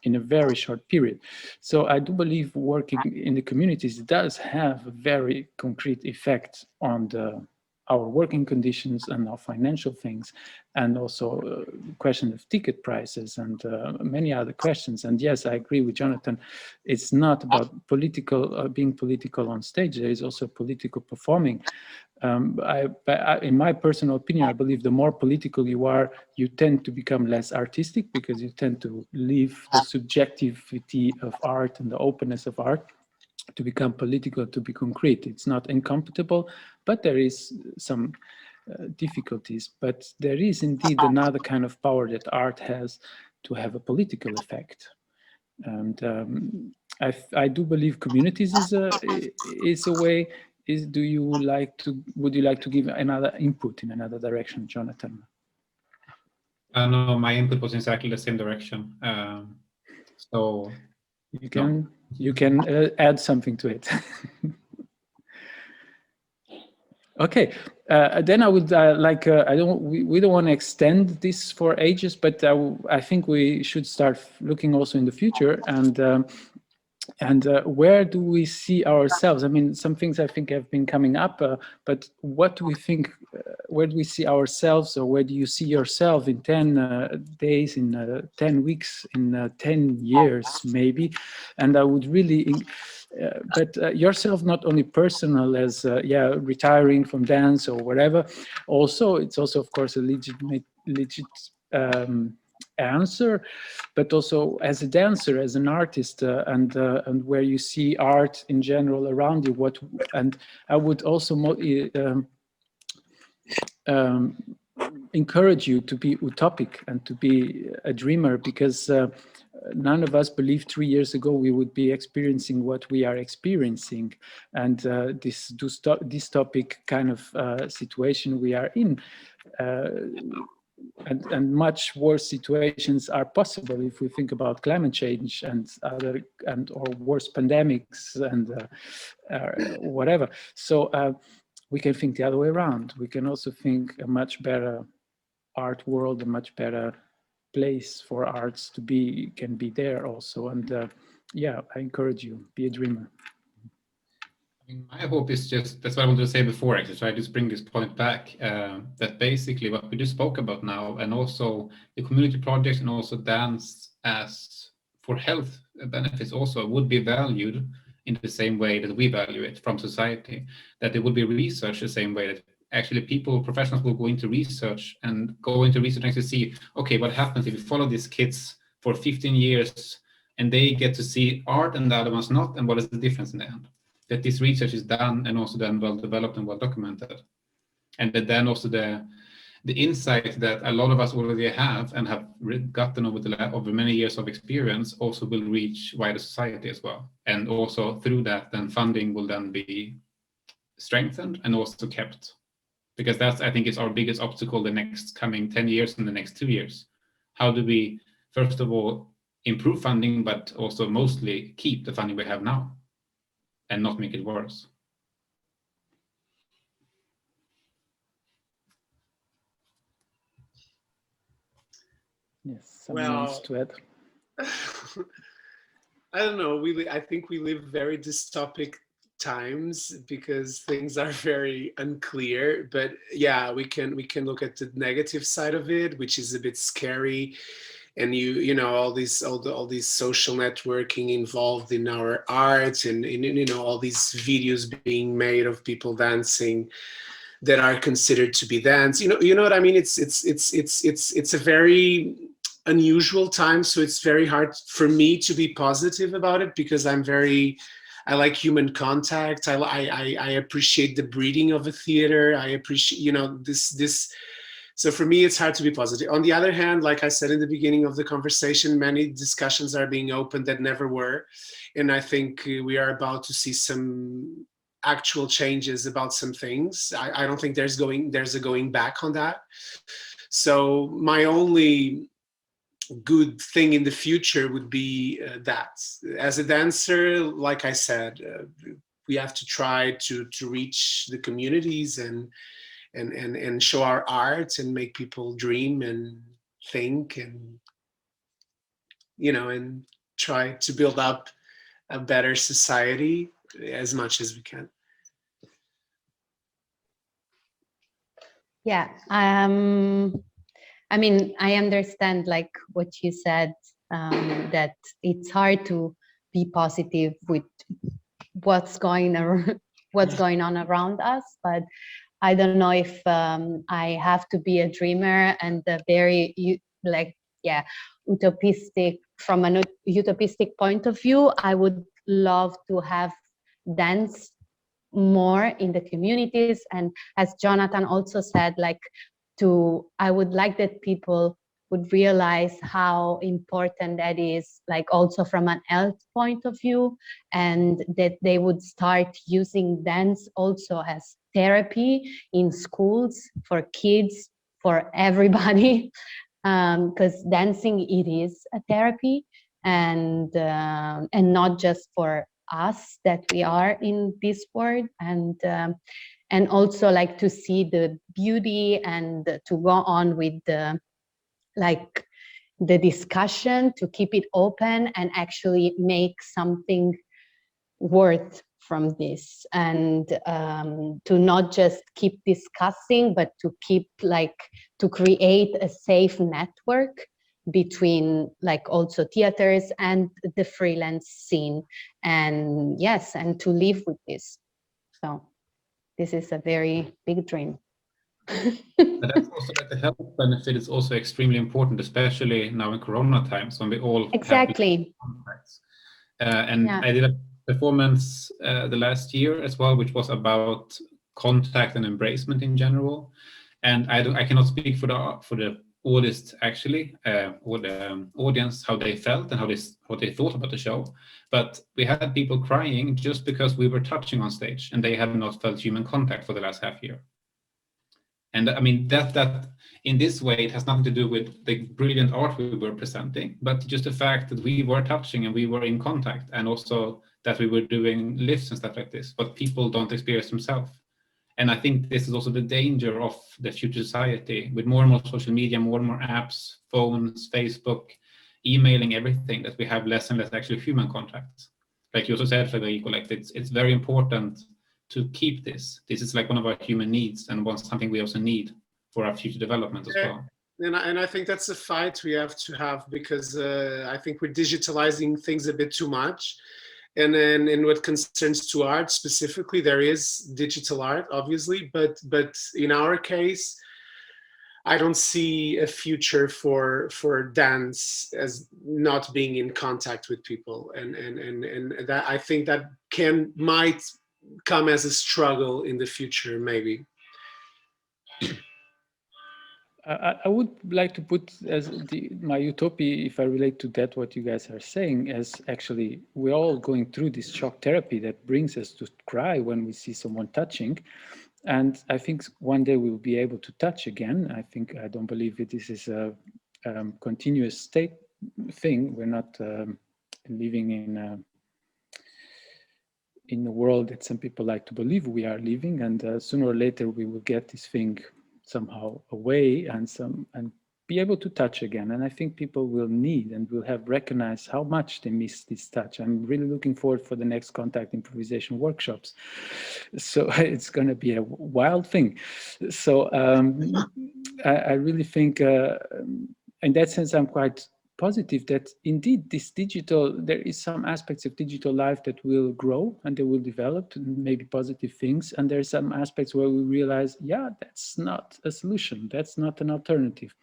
Speaker 2: in a very short period. So I do believe working in the communities does have a very concrete effect on our working conditions and our financial things, and also question of ticket prices and many other questions. And yes, I agree with Jonathan. It's not about being political on stage. There is also political performing. In my personal opinion, I believe the more political you are, you tend to become less artistic, because you tend to leave the subjectivity of art and the openness of art. to become political, to be concrete. It's not incompatible, but there is some difficulties. But there is indeed another kind of power that art has to have a political effect. And I do believe communities is a way. Would you like to give another input in another direction, Jonathan?
Speaker 6: No, my input was in exactly the same direction. So
Speaker 2: you can add something to it. Okay, then I would like. We don't want to extend this for ages, but I think we should start looking also in the future and where do we see ourselves? I mean, some things I think have been coming up, but what do we think? Where do we see ourselves, or where do you see yourself in 10 days, in 10 weeks, in 10 years, maybe? And I would really, but yourself, not only personal as retiring from dance or whatever. Also, it's also of course a legit answer, but also as a dancer, as an artist, and where you see art in general around you. And I would also encourage you to be utopic and to be a dreamer, because none of us believed 3 years ago we would be experiencing what we are experiencing, and this dystopic kind of situation we are in. And much worse situations are possible if we think about climate change and or worse pandemics and whatever. So we can think the other way around. We can also think a much better art world, a much better place for arts to be, can be there also. And I encourage you, be a dreamer.
Speaker 6: My hope is just, that's what I wanted to say before, actually, so I just bring this point back, that basically what we just spoke about now, and also the community projects and also dance as for health benefits also would be valued in the same way that we value it from society, that it would be researched the same way that actually professionals will go into research and to see, okay, what happens if you follow these kids for 15 years and they get to see art and the other ones not, and what is the difference in the end? That this research is done and also then well developed and well documented, and that then also the insight that a lot of us already have and have gotten over many years of experience also will reach wider society as well, and also through that then funding will then be strengthened and also kept, because that's, I think, is our biggest obstacle the next coming 10 years and the next 2 years. How do we first of all improve funding, but also mostly keep the funding we have now and not make it worse?
Speaker 2: Yes, someone wants to add.
Speaker 3: I don't know. I think we live very dystopic times because things are very unclear. But yeah, we can look at the negative side of it, which is a bit scary. And you know all these social networking involved in our art, and all these videos being made of people dancing that are considered to be dance. You know what I mean? It's a very unusual time, so it's very hard for me to be positive about it, because I like human contact. I appreciate the breeding of a theater. I appreciate this. So for me, it's hard to be positive. On the other hand, like I said in the beginning of the conversation, many discussions are being opened that never were. And I think we are about to see some actual changes about some things. I don't think there's a going back on that. So my only good thing in the future would be that. As a dancer, like I said, we have to try to reach the communities and show our art and make people dream and think, and and try to build up a better society as much as we can.
Speaker 4: Yeah, I mean, I understand like what you said, that it's hard to be positive with what's going on around us, but I don't know if I have to be a dreamer and a very utopistic, from an utopistic point of view. I would love to have dance more in the communities. And as Jonathan also said, like I would like that people would realize how important that is, like also from an health point of view, and that they would start using dance also as therapy in schools for kids, for everybody, because dancing, it is a therapy, and not just for us that we are in this world, and also like to see the beauty and to go on with the discussion, to keep it open and actually make something worth from this, and to not just keep discussing, but to create a safe network between also theaters and the freelance scene, and yes, and to live with this. So this is a very big dream.
Speaker 6: But that's also that the health benefit is also extremely important, especially now in Corona times when we all
Speaker 4: exactly
Speaker 6: have contacts. And I did a performance the last year as well, which was about contact and embracement in general. And I cannot speak for the artist actually, or the audience, how they felt and what they thought about the show. But we had people crying just because we were touching on stage and they had not felt human contact for the last half year. And I mean, that in this way, it has nothing to do with the brilliant art we were presenting, but just the fact that we were touching and we were in contact, and also that we were doing lifts and stuff like this, but people don't experience themselves. And I think this is also the danger of the future society, with more and more social media, more and more apps, phones, Facebook, emailing, everything, that we have less and less actually human contact. Like you also said, Frederico, like it's very important to keep this. This is like one of our human needs, and something we also need for our future development as well.
Speaker 3: And I think that's a fight we have to have, because I think we're digitalizing things a bit too much. And then in what concerns to art specifically, there is digital art, obviously, but in our case, I don't see a future for dance as not being in contact with people, and that I think that might come as a struggle in the future, maybe.
Speaker 2: I would like to put as my utopia, if I relate to that, what you guys are saying, as actually we're all going through this shock therapy that brings us to cry when we see someone touching. And I think one day we will be able to touch again. I don't believe that this is a continuous state thing. We're not living in a world that some people like to believe we are living, and sooner or later we will get this thing somehow away and be able to touch again. And I think people will need and will have recognized how much they miss this touch. I'm really looking forward for the next contact improvisation workshops. So it's going to be a wild thing. So I really think in that sense, I'm quite positive that indeed this there is some aspects of digital life that will grow and they will develop to maybe positive things. And there are some aspects where we realize, yeah, that's not a solution. That's not an alternative.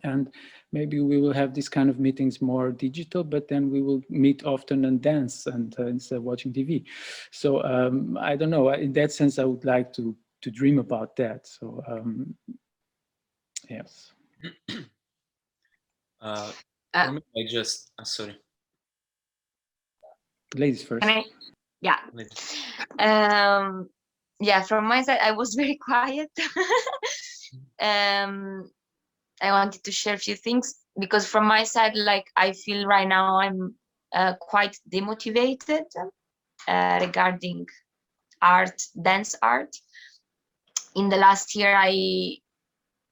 Speaker 2: And maybe we will have this kind of meetings more digital, but then we will meet often and dance and instead of watching TV. So I don't know, in that sense, I would like to dream about that. So yes.
Speaker 5: For me, I just, sorry.
Speaker 2: Ladies first.
Speaker 8: Yeah. Yeah, from my side, I was very quiet. I wanted to share a few things, because from my side, like, I feel right now I'm quite demotivated regarding art, dance art. In the last year, I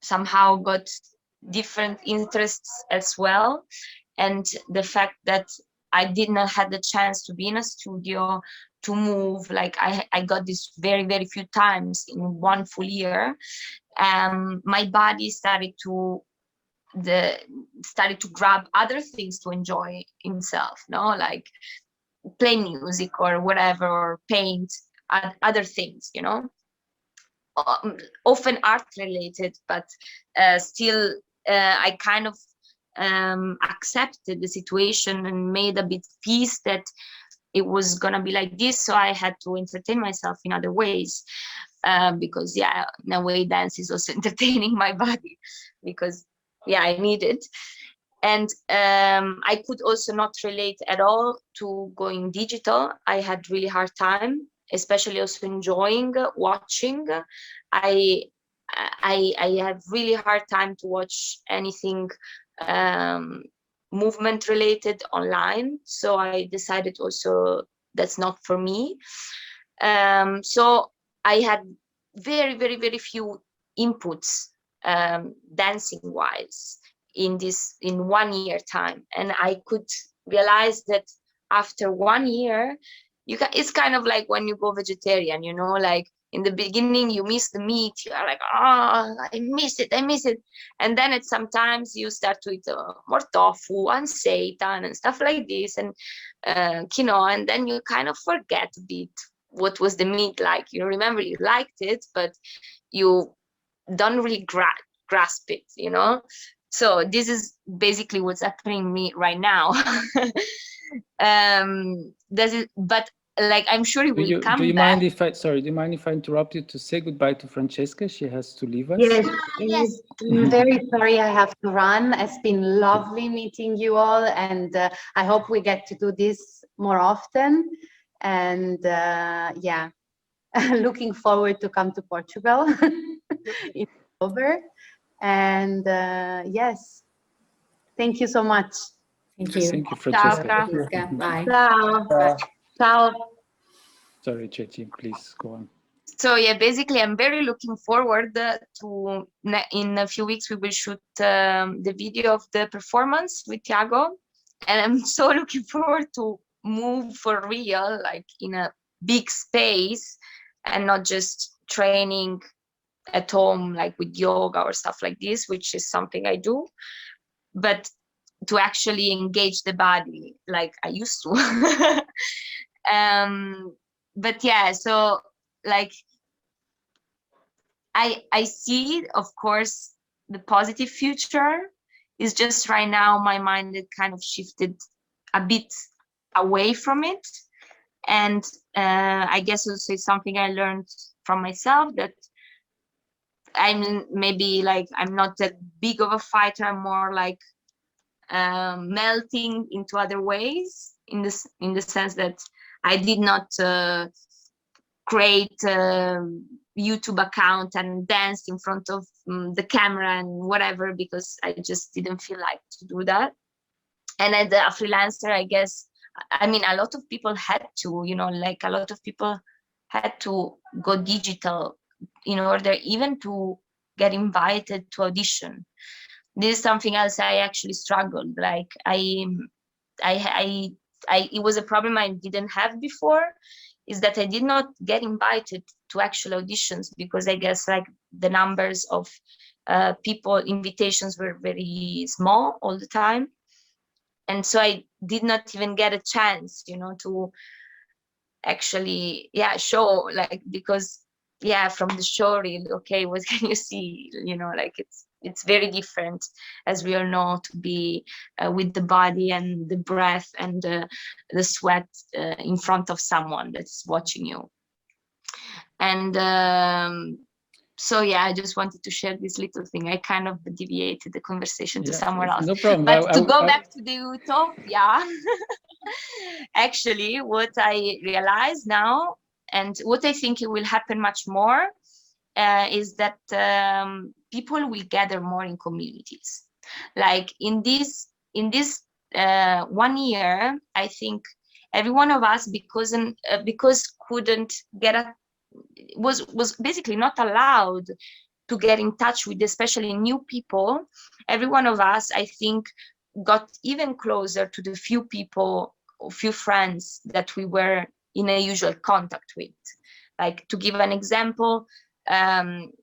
Speaker 8: somehow got different interests as well. And the fact that I did not have the chance to be in a studio, to move, like I got this very, very few times in one full year. My body started to grab other things to enjoy himself, no, like play music or whatever, or paint other things, you know, often art related, but still I kind of accepted the situation and made a bit peace that it was gonna be like this, so I had to entertain myself in other ways, because yeah, in a way dance is also entertaining my body, because yeah, I need it. And I could also not relate at all to going digital. I had really hard time, especially also enjoying watching. I have really hard time to watch anything movement related online. So I decided also that's not for me. So I had very few inputs dancing wise in 1 year time, and I could realize that after 1 year it's kind of like when you go vegetarian, you know, like in the beginning you miss the meat, you are like, oh, I miss it, and then sometimes you start to eat more tofu and seitan and stuff like this, and quinoa, and then you kind of forget a bit what was the meat like. You remember you liked it, but you don't really grasp it, you know. So this is basically what's happening to me right now. But like, I'm sure it will come back.
Speaker 2: Do you mind if I interrupt you to say goodbye to Francesca? She has to leave us.
Speaker 4: Yes,
Speaker 8: Yes.
Speaker 4: I'm very sorry I have to run. It's been lovely meeting you all, and I hope we get to do this more often. And yeah, looking forward to come to Portugal in October. And yes, thank you so much.
Speaker 1: Thank you.
Speaker 2: Thank you,
Speaker 8: Ciao,
Speaker 2: Francesca.
Speaker 8: Fra.
Speaker 1: Bye.
Speaker 4: Ciao. Ciao.
Speaker 2: Sorry, Ceci, please go on.
Speaker 8: So yeah, basically I'm very looking forward to, in a few weeks we will shoot the video of the performance with Tiago, and I'm so looking forward to move for real, like in a big space, and not just training at home like with yoga or stuff like this, which is something I do, but to actually engage the body like I used to. But yeah, so like I see, of course, the positive future. Is just right now my mind it kind of shifted a bit away from it, and I guess also it's something I learned from myself, that I'm maybe like I'm not that big of a fighter. I'm more like melting into other ways, in the sense that I did not create a YouTube account and dance in front of the camera and whatever, because I just didn't feel like to do that. And as a freelancer, I guess, I mean, a lot of people had to, you know, like a lot of people had to go digital in order even to get invited to audition. This is something else I actually struggled. Like it was a problem I didn't have before, is that I did not get invited to actual auditions, because I guess like the numbers of people, invitations were very small all the time. And so I did not even get a chance, you know, to actually, yeah, show, like, because yeah, from the show reel, okay, what can you see, you know, like it's very different, as we all know, to be with the body and the breath and the sweat in front of someone that's watching you. And so yeah, I just wanted to share this little thing. I kind of deviated the conversation to somewhere else.
Speaker 2: No problem.
Speaker 8: But to go back to the utopia, actually, what I realize now, and what I think it will happen much more, is that people will gather more in communities. Like in this 1 year, I think every one of us, because couldn't get was basically not allowed to get in touch with especially new people. Every one of us, I think, got even closer to the few people, or few friends that we were in a usual contact with. Like, to give an example,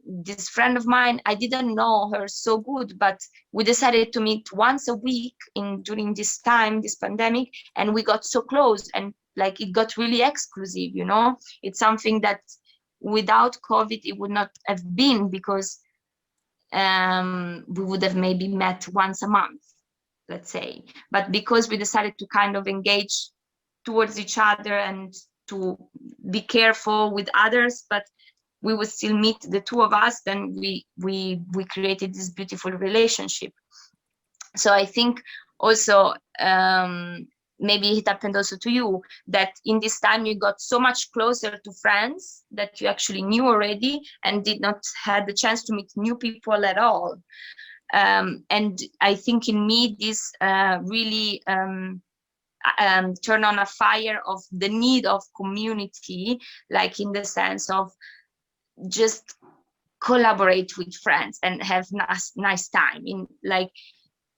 Speaker 8: this friend of mine, I didn't know her so good, but we decided to meet once a week during this time, this pandemic, and we got so close, and like it got really exclusive, you know. It's something that without COVID it would not have been, because we would have maybe met once a month, let's say. But because we decided to kind of engage towards each other and to be careful with others, but we would still meet the two of us, then we created this beautiful relationship. So I think also maybe it happened also to you that in this time you got so much closer to friends that you actually knew already and did not have the chance to meet new people at all. And I think in me this really turn on a fire of the need of community, like in the sense of just collaborate with friends and have nice time. In like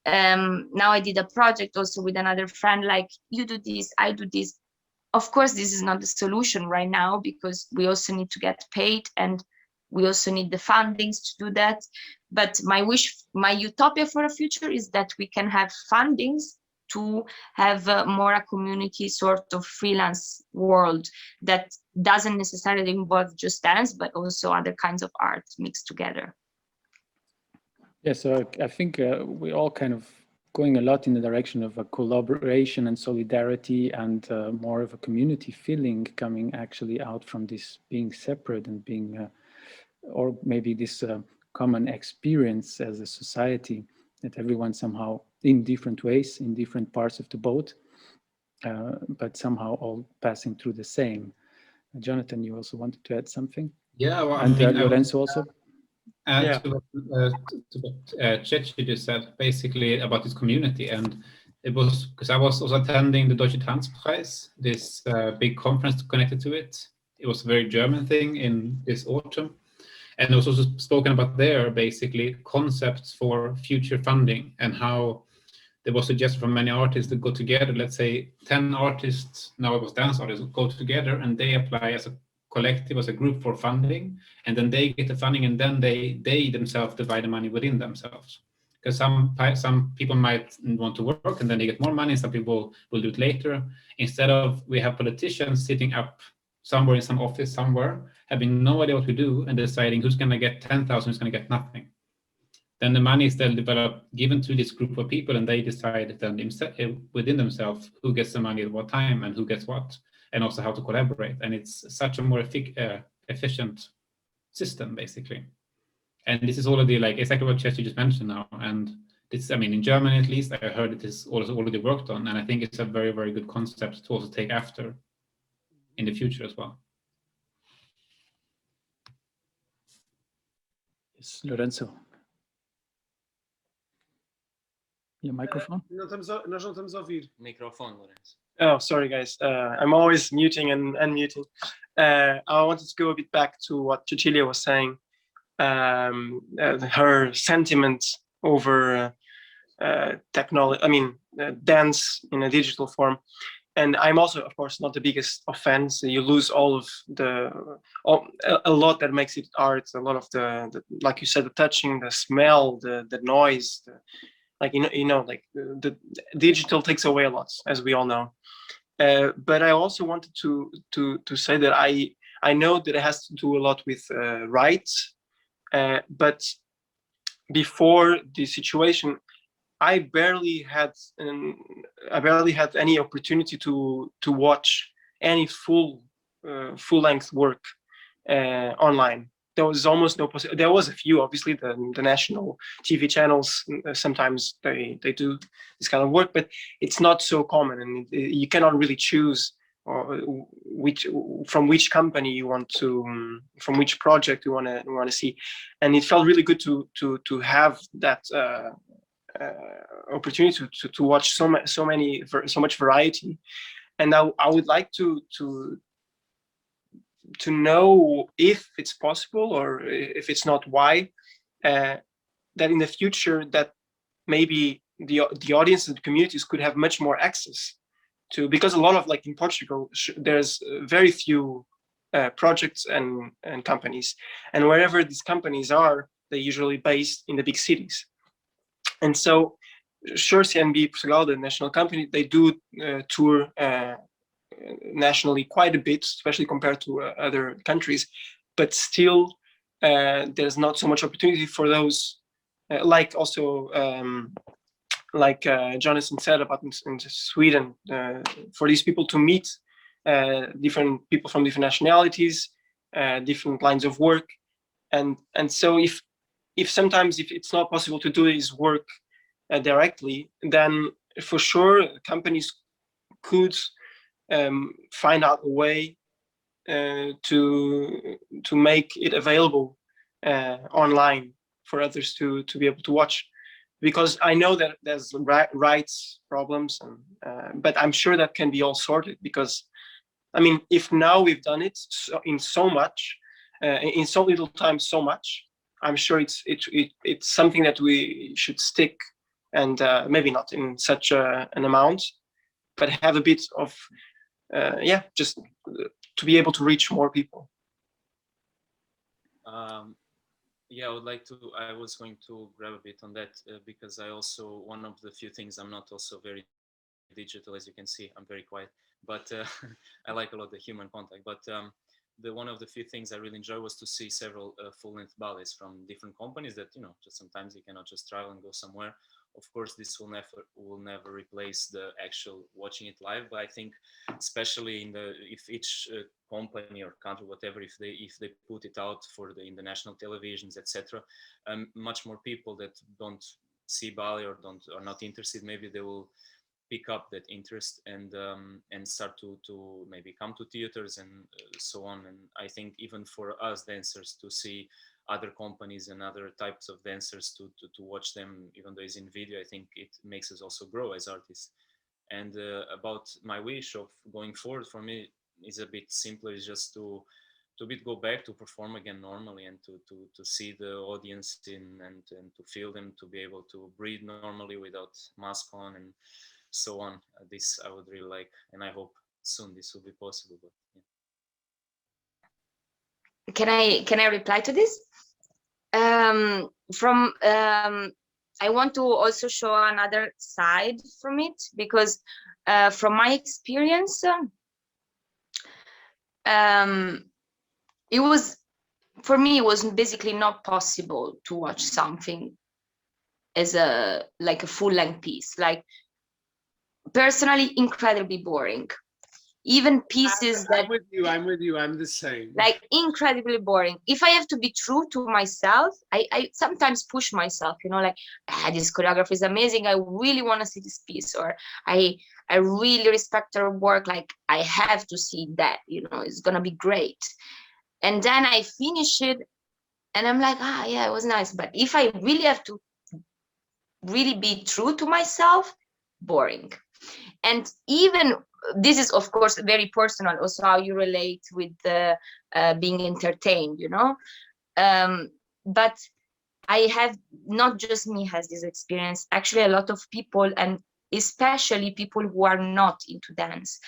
Speaker 8: now I did a project also with another friend, like you do this, I do this. Of course, this is not the solution right now because we also need to get paid and we also need the fundings to do that. But my wish, my utopia for the future is that we can have fundings to have more a community sort of freelance world that doesn't necessarily involve just dance, but also other kinds of art mixed together.
Speaker 2: Yeah, so I think we're all kind of going a lot in the direction of a collaboration and solidarity and more of a community feeling coming actually out from this being separate and being, or maybe this common experience as a society, that everyone somehow in different ways, in different parts of the boat, but somehow all passing through the same. Jonathan, you also wanted to add something?
Speaker 6: Yeah, well,
Speaker 2: and Lourenço also?
Speaker 6: Add to what Ceci just said, basically about this community. And it was because I was also attending the Deutsche Tanzpreis, this big conference connected to it. It was a very German thing in this autumn. And it was also spoken about there, basically, concepts for future funding and how there was suggested from many artists to go together. Let's say 10 artists, now it was dance artists, go together and they apply as a collective, as a group for funding. And then they get the funding and then they themselves divide the money within themselves. Because some people might want to work and then they get more money. Some people will do it later. Instead of we have politicians sitting up somewhere in some office somewhere, having no idea what to do and deciding who's going to get 10,000, who's going to get nothing. Then the money is then given to this group of people and they decide then within themselves who gets the money at what time and who gets what, and also how to collaborate. And it's such a more efficient system, basically. And this is already like exactly what Ceci just mentioned now. And this, I mean, in Germany at least, I heard it is also already worked on. And I think it's a very, very good concept to also take after in the future as well.
Speaker 2: Yes, Lourenço. Your microphone?
Speaker 3: Nós não estamos a ouvir.
Speaker 5: Microphone, Lourenço.
Speaker 7: Oh, sorry, guys. I'm always muting and unmuting. I wanted to go a bit back to what Cecilia was saying. Her sentiments over technology, I mean, dance in a digital form. And I'm also, of course, not the biggest offense. You lose all of a lot that makes it art. A lot of the like you said, the touching, the smell, the noise. Like like the digital takes away a lot, as we all know. But I also wanted to say that I know that it has to do a lot with rights. But before the situation, I barely had any opportunity to watch any full-length work online. There was almost no possibility. There was a few, obviously, the national TV channels. Sometimes they do this kind of work, but it's not so common, and you cannot really choose from which company you want to, from which project you want to see. And it felt really good to have that opportunity to watch so much variety. And I would like to know if it's possible, or if it's not, why, that in the future that maybe the audience and the communities could have much more access to, because a lot of, like in Portugal, there's very few projects and companies, and wherever these companies are, they're usually based in the big cities. And so sure, CNB Portugal, the national company, they do tour nationally quite a bit, especially compared to other countries, but still there's not so much opportunity for those, like also like Jonathan said about in Sweden, for these people to meet different people from different nationalities, different lines of work, and so if sometimes if it's not possible to do this work directly, then for sure companies could find out a way to make it available online for others to be able to watch, because I know that there's rights problems, and, but I'm sure that can be all sorted, because I mean, if now we've done it in so much, in so little time, so much, I'm sure it's something that we should stick, and maybe not in such an amount, but have a bit of just to be able to reach more people.
Speaker 5: Yeah, I was going to grab a bit on that because I also, one of the few things, I'm not also very digital, as you can see, I'm very quiet, but I like a lot the human contact. But one of the few things I really enjoy was to see several full-length ballets from different companies that, just sometimes you cannot just travel and go somewhere. Of course, this will never replace the actual watching it live, but I think especially if each company or country, whatever, if they put it out for the international televisions, etc., much more people that don't see ballet or are not interested, maybe they will pick up that interest and start to maybe come to theaters and so on. And I think even for us dancers to see other companies and other types of dancers to watch them, even though it's in video, I think it makes us also grow as artists. And about my wish of going forward, for me is a bit simpler, is just to go back to perform again normally, and to see the audience and to feel them, to be able to breathe normally without mask on and so on. This I would really like, and I hope soon this will be possible. But yeah.
Speaker 8: Can I reply to this? I want to also show another side from it, because from my experience, for me it was basically not possible to watch something as a full-length piece. Like, personally, incredibly boring. Even pieces
Speaker 3: I'm with you, I'm the same.
Speaker 8: Like, incredibly boring. If I have to be true to myself, I sometimes push myself, like, this choreography is amazing, I really want to see this piece, or I really respect her work, like, I have to see that, it's gonna be great. And then I finish it and I'm like, yeah, it was nice. But if I really have to really be true to myself, boring. And even this is, of course, very personal, also how you relate with being entertained, but I have, not just me has this experience, actually a lot of people, and especially people who are not into dance.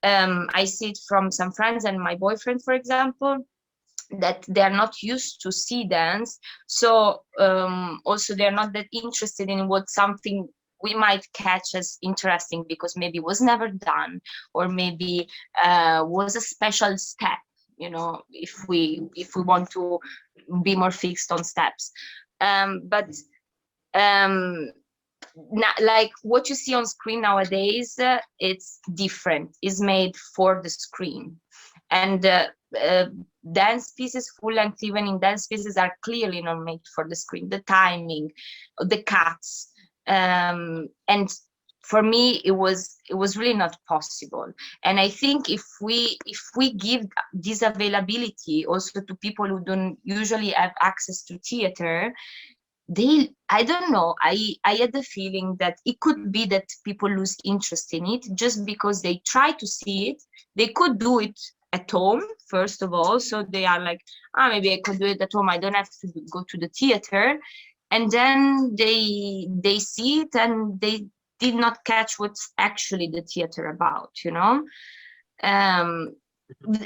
Speaker 8: I see it from some friends and my boyfriend, for example, that they're not used to see dance. So also they're not that interested in what something we might catch as interesting, because maybe was never done, or maybe was a special step, if we want to be more fixed on steps. But like what you see on screen nowadays, it's different, it's made for the screen. And dance pieces, full length, even in dance pieces, are clearly not made for the screen. The timing, the cuts, and for me it was really not possible. And I think if we give this availability also to people who don't usually have access to theater, I don't know, I had the feeling that it could be that people lose interest in it just because they try to see it. They could do it at home, first of all, so they are like, maybe I could do it at home, I don't have to go to the theater. And then they see it and they did not catch what's actually the theater about,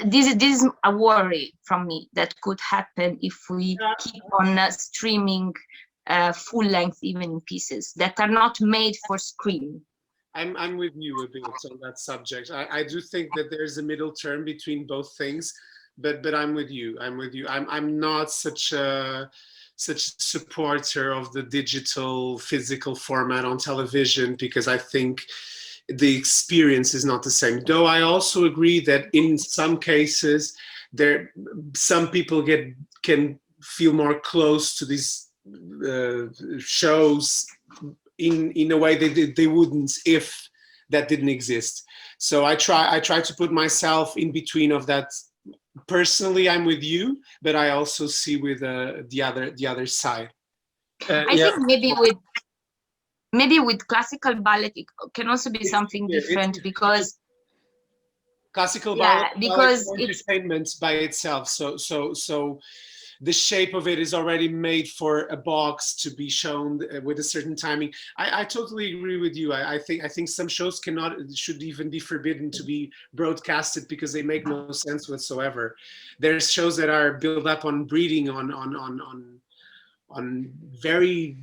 Speaker 8: This is a worry from me that could happen if we keep on streaming full length, even in pieces that are not made for screen.
Speaker 3: I'm with you a bit on that subject. I do think that there's a middle term between both things, but I'm with you. I'm not such such a supporter of the digital physical format on television, because I think the experience is not the same. Though I also agree that in some cases, some people can feel more close to these shows in a way they wouldn't if that didn't exist. So I try to put myself in between of that. Personally, I'm with you, but I also see with the other side.
Speaker 8: I think maybe with classical ballet it can also be something different, because
Speaker 3: classical
Speaker 8: yeah,
Speaker 3: ballet
Speaker 8: because
Speaker 3: is
Speaker 8: it's
Speaker 3: entertainment by itself. So the shape of it is already made for a box to be shown with a certain timing. I totally agree with you. I think some shows should even be forbidden to be broadcasted because they make no sense whatsoever. There's shows that are built up on breeding, on very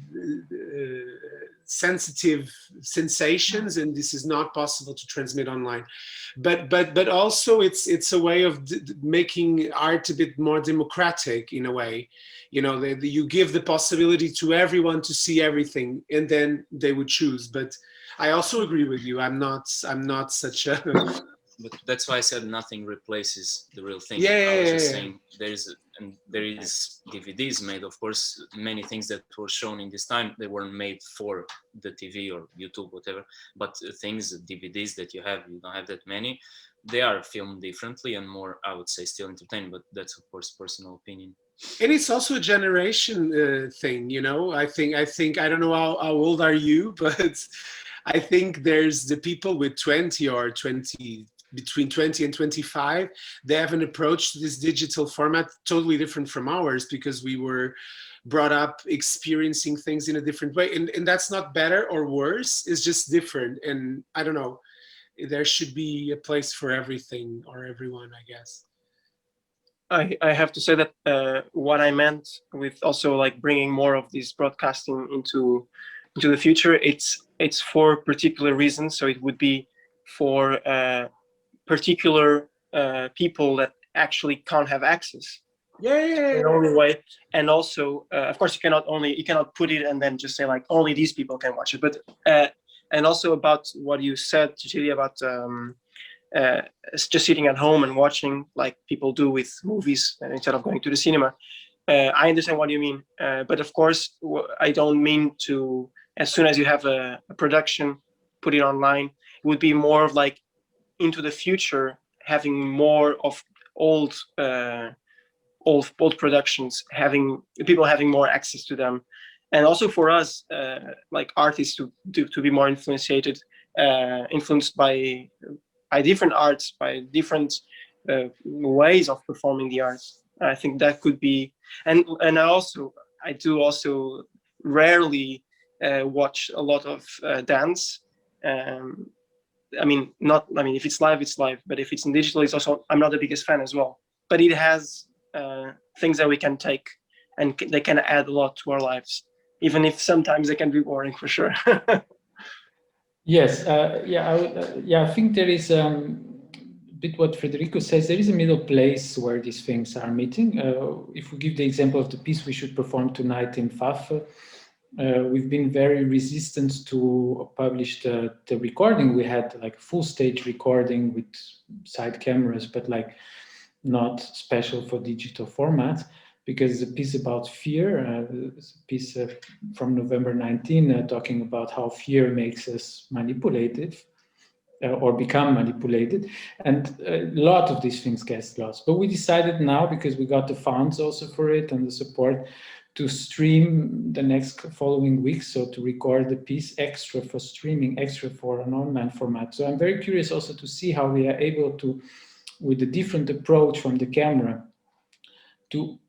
Speaker 3: sensitive sensations, and this is not possible to transmit online. But also it's a way of making art a bit more democratic in a way. You know, you give the possibility to everyone to see everything, and then they would choose. But I also agree with you. I'm not such a
Speaker 5: But that's why I said nothing replaces the real thing.
Speaker 3: Yeah,
Speaker 5: I was just
Speaker 3: yeah.
Speaker 5: saying there is DVDs made. Of course, many things that were shown in this time, they weren't made for the TV or YouTube, whatever. But things, DVDs that you don't have that many. They are filmed differently and more, I would say, still entertaining. But that's of course personal opinion.
Speaker 3: And it's also a generation thing, you know. I think I don't know how old are you, but I think there's the people with 20 or 20, between 20 and 25, they have an approach to this digital format totally different from ours, because we were brought up experiencing things in a different way. And that's not better or worse, it's just different. And I don't know, there should be a place for everything or everyone, I guess.
Speaker 7: I have to say that what I meant with also like bringing more of this broadcasting into the future, it's for particular reasons. So it would be for particular people that actually can't have access.
Speaker 3: Yeah.
Speaker 7: The only way. And also, of course, you cannot put it and then just say like only these people can watch it. But and also about what you said, Cecilia, about just sitting at home and watching like people do with movies instead of going to the cinema. I understand what you mean, but of course I don't mean to, as soon as you have a production, put it online. It would be more of like into the future, having more of old productions, having people having more access to them, and also for us like artists to be more influenced by different arts, by different ways of performing the arts. I think that could be, and I do also rarely watch a lot of dance. If it's live, it's live, but if it's in digital, it's also, I'm not the biggest fan as well. But it has things that we can take, and they can add a lot to our lives, even if sometimes they can be boring for sure.
Speaker 2: Yes, I think there is a bit what Frederico says. There is a middle place where these things are meeting. If we give the example of the piece we should perform tonight in FAF, we've been very resistant to publish the recording. We had like a full stage recording with side cameras, but like not special for digital format, because it's a piece about fear, it's a piece from November 19, talking about how fear makes us manipulated or become manipulated. And a lot of these things get lost. But we decided now, because we got the funds also for it and the support, to stream the next following weeks. So to record the piece extra for streaming, extra for an online format. So I'm very curious also to see how we are able to, with a different approach from the camera, to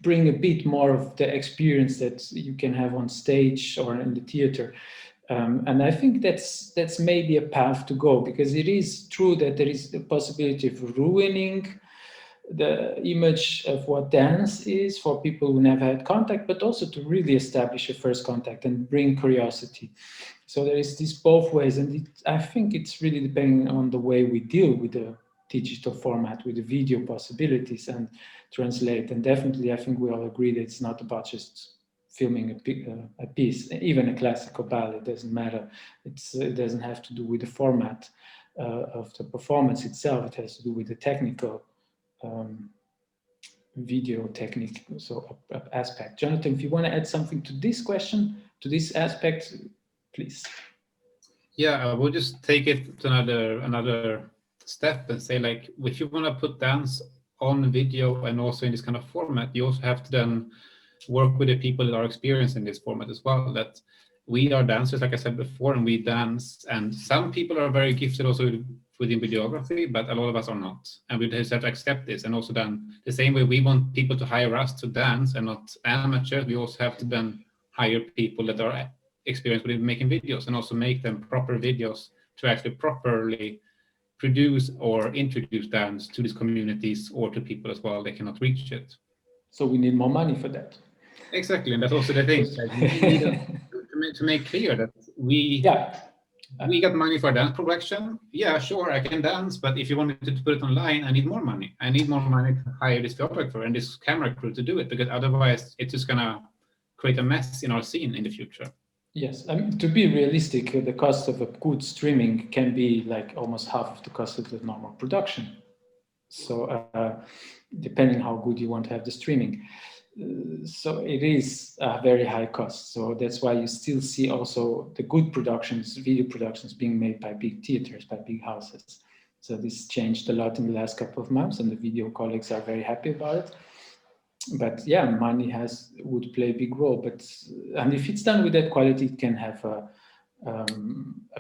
Speaker 2: bring a bit more of the experience that you can have on stage or in the theater. And I think that's maybe a path to go, because it is true that there is the possibility of ruining the image of what dance is for people who never had contact, but also to really establish a first contact and bring curiosity. So there is this both ways, and I think it's really depending on the way we deal with the digital format with the video possibilities and translate. And definitely, I think we all agree that it's not about just filming a piece, even a classical ballet, doesn't matter. It doesn't have to do with the format of the performance itself. It has to do with the technical video technique aspect. Jonathan, if you want to add something to this question, to this aspect, please.
Speaker 6: Yeah, I will just take it to another step and say, like, if you want to put dance on video and also in this kind of format, you also have to then work with the people that are experienced in this format as well. That we are dancers, like I said before, and we dance, and some people are very gifted also within videography, but a lot of us are not, and we just have to accept this. And also then the same way we want people to hire us to dance and not amateurs, we also have to then hire people that are experienced with making videos and also make them proper videos to actually properly produce or introduce dance to these communities or to people as well that cannot reach it.
Speaker 2: So we need more money for that.
Speaker 6: Exactly, and that's also the thing. We need to make clear that we get money for dance production. Yeah, sure, I can dance, but if you wanted to put it online, I need more money. I need more money to hire this photographer and this camera crew to do it, because otherwise it's just gonna create a mess in our scene in the future.
Speaker 2: Yes, to be realistic, the cost of a good streaming can be like almost half of the cost of the normal production. So depending how good you want to have the streaming. So it is a very high cost. So that's why you still see also the good productions, video productions being made by big theaters, by big houses. So this changed a lot in the last couple of months, and the video colleagues are very happy about it. But yeah, money would play a big role. And if it's done with that quality, it can have a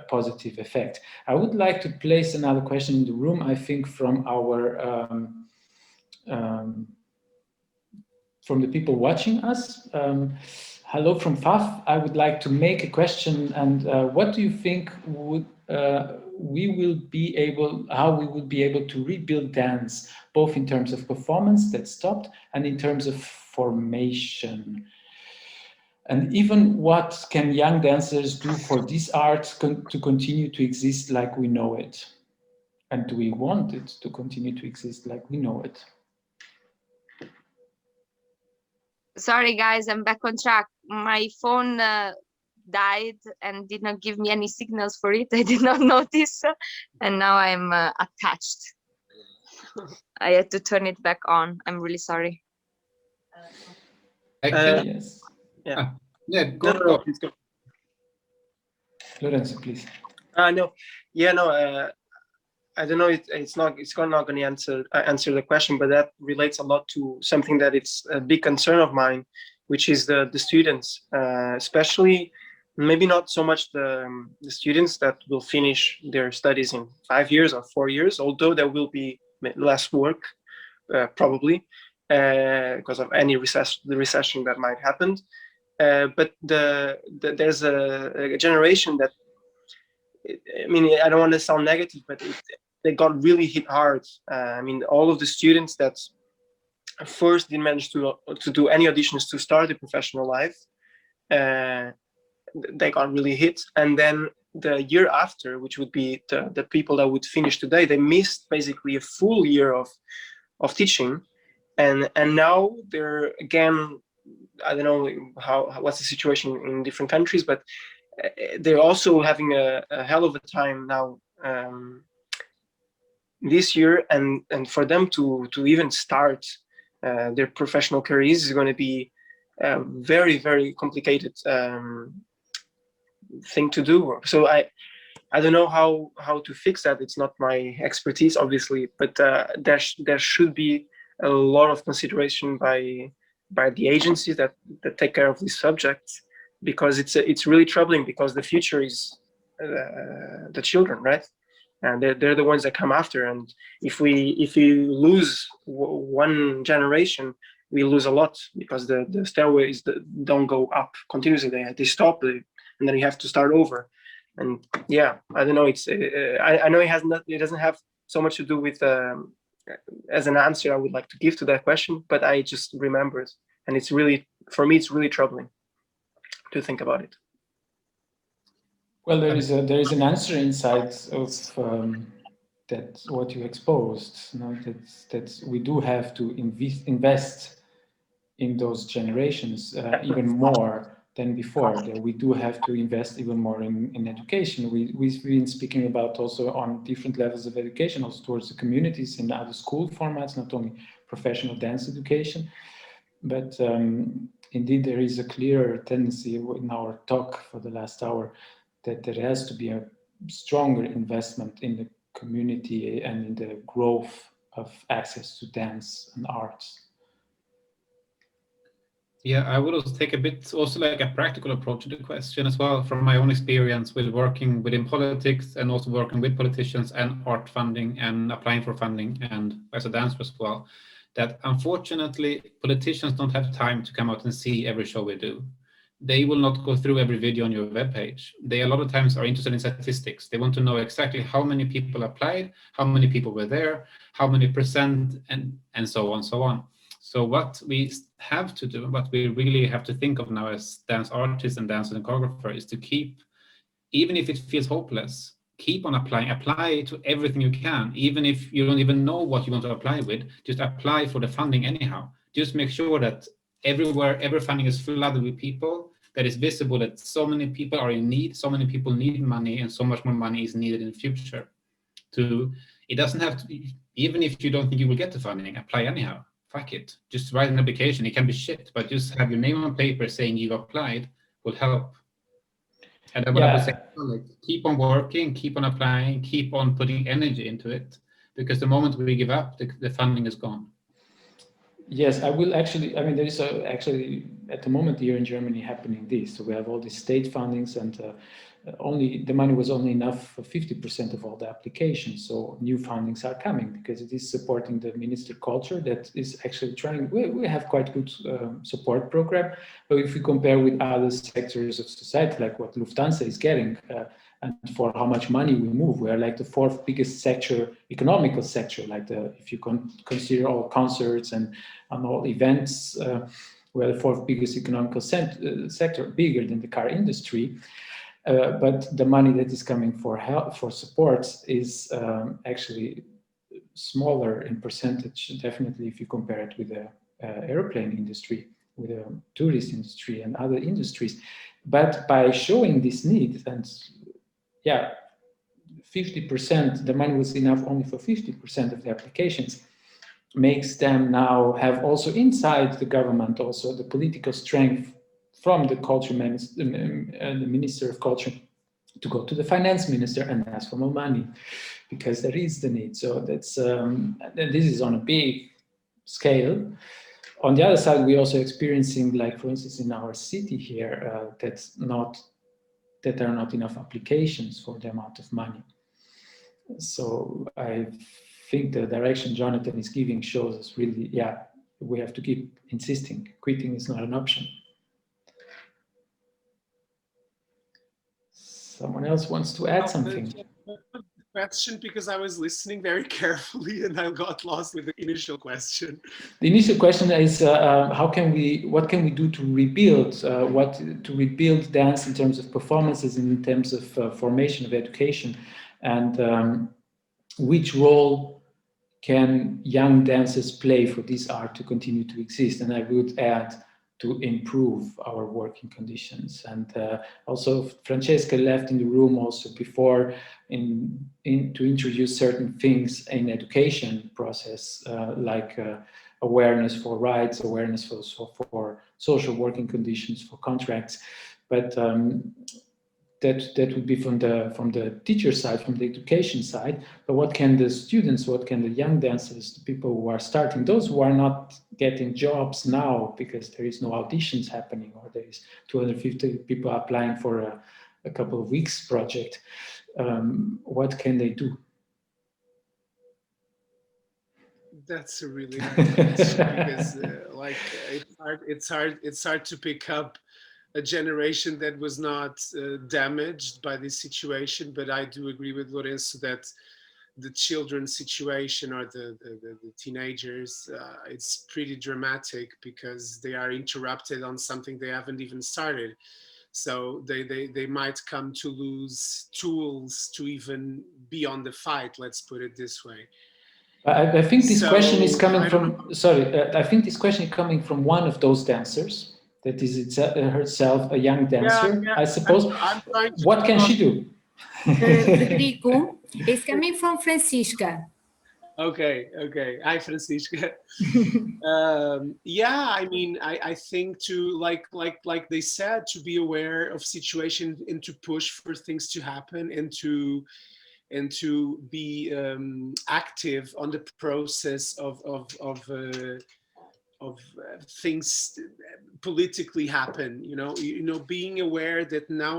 Speaker 2: positive effect. I would like to place another question in the room, I think from our from the people watching us. Hello from FAF. I would like to make a question. And what do you think how we will be able to rebuild dance, both in terms of performance that stopped and in terms of formation? And even what can young dancers do for this art to continue to exist like we know it? And do we want it to continue to exist like we know it?
Speaker 8: Sorry, guys, I'm back on track. My phone died and did not give me any signals for it. I did not notice, and now I'm attached. I had to turn it back on. I'm really sorry.
Speaker 2: Yes.
Speaker 7: Yeah.
Speaker 6: Go.
Speaker 7: Please go.
Speaker 2: Lourenço, please.
Speaker 7: No. Yeah, no. I don't know. It's not going to answer the question, but that relates a lot to something that it's a big concern of mine, which is the students, especially maybe not so much the students that will finish their studies in 5 years or 4 years, although there will be less work probably because of any recession that might happen. But there's a generation that, I mean, I don't want to sound negative, but they got really hit hard. I mean, all of the students that first didn't manage to do any auditions to start a professional life, they got really hit. And then the year after, which would be the people that would finish today, they missed basically a full year of teaching. And now they're again, I don't know what's the situation in different countries, but they're also having a hell of a time now this year, and for them to even start their professional careers is going to be a very, very complicated thing to do. So I don't know how to fix that. It's not my expertise, obviously, but there should be a lot of consideration by the agencies that take care of these subjects, because it's really troubling, because the future is the children, right? And they're the ones that come after. And if we lose one generation, we lose a lot, because the stairways don't go up continuously. They stop, and then you have to start over. And yeah, I don't know. It's I know it doesn't have so much to do with as an answer I would like to give to that question, but I just remembered, and it's really, for me, it's really troubling to think about it.
Speaker 2: Well, there is an answer inside of that what you exposed, that we do have to invest in those generations even more than before. That we do have to invest even more in education. We've been speaking about also on different levels of education, also towards the communities in other school formats, not only professional dance education, but indeed there is a clear tendency in our talk for the last hour that there has to be a stronger investment in the community and in the growth of access to dance and arts.
Speaker 6: Yeah, I would also take a bit also like a practical approach to the question as well, from my own experience with working within politics and also working with politicians and art funding and applying for funding and as a dancer as well, that unfortunately politicians don't have time to come out and see every show we do. They will not go through every video on your webpage. They a lot of times are interested in statistics. They want to know exactly how many people applied, how many people were there, how many percent, and so on, so on. So what we have to do, what we really have to think of now as dance artists and dance and choreographer is to keep, even if it feels hopeless, keep on applying, apply to everything you can. Even if you don't even know what you want to apply with, just apply for the funding anyhow. Just make sure that everywhere, every funding is flooded with people, that is visible, that so many people are in need, so many people need money, and so much more money is needed in the future. It doesn't have to be, even if you don't think you will get the funding, apply anyhow. Fuck it. Just write an application. It can be shit, but just have your name on paper saying you've applied will help. And then what I would say, like, keep on working, keep on applying, keep on putting energy into it, because the moment we give up, the funding is gone.
Speaker 2: Yes, I will actually, I mean, there is actually at the moment here in Germany happening this. So we have all these state fundings and the money was only enough for 50% of all the applications. So new fundings are coming because it is supporting the Minister of Culture that is actually trying, we have quite good support program. But if we compare with other sectors of society, like what Lufthansa is getting, and for how much money we move, we are like the fourth biggest sector, economical sector, like if you consider all concerts and all events, we're the fourth biggest economical sector, bigger than the car industry. But the money that is coming for help, for supports is actually smaller in percentage, definitely if you compare it with the airplane industry, with the tourist industry and other industries. But by showing this need, and yeah, 50%, the money was enough only for 50% of the applications, makes them now have also inside the government also the political strength from the culture minister, the Minister of Culture, to go to the finance minister and ask for more money because there is the need. So that's this is on a big scale. On the other side, we're also experiencing, like for instance, in our city here, that there are not enough applications for the amount of money. So I think the direction Jonathan is giving shows us really, yeah, we have to keep insisting. Quitting is not an option. Someone else wants to add something.
Speaker 3: Question, because I was listening very carefully and I got lost with the initial question.
Speaker 2: The initial question is what can we do to rebuild rebuild dance in terms of performances and in terms of formation of education, and which role can young dancers play for this art to continue to exist? And I would add, to improve our working conditions. And also Francesca left in the room also before to introduce certain things in education process, like awareness for rights, awareness for social working conditions, for contracts. But that would be from the teacher side, from the education side. But what can the students, what can the young dancers, the people who are starting, those who are not getting jobs now because there is no auditions happening, or there is 250 people applying for a couple of weeks project, what can they do?
Speaker 3: That's a really hard question because it's hard to pick up a generation that was not damaged by this situation. But I do agree with Lourenço that the children's situation, or the teenagers, it's pretty dramatic because they are interrupted on something they haven't even started. So they might come to lose tools to even be on the fight, let's put it this way.
Speaker 2: I think this question is coming
Speaker 3: I
Speaker 2: from, sorry, I think this question is coming from one of those dancers, that is herself a young dancer,
Speaker 3: yeah,
Speaker 2: I suppose.
Speaker 3: I'm trying to
Speaker 2: What can she do?
Speaker 1: Frederico, it's coming from Francesca.
Speaker 3: Okay. Hi, Francesca. Yeah, I mean, I think to like they said, to be aware of situation and to push for things to happen and to be active on the process of things politically happen. Being aware that now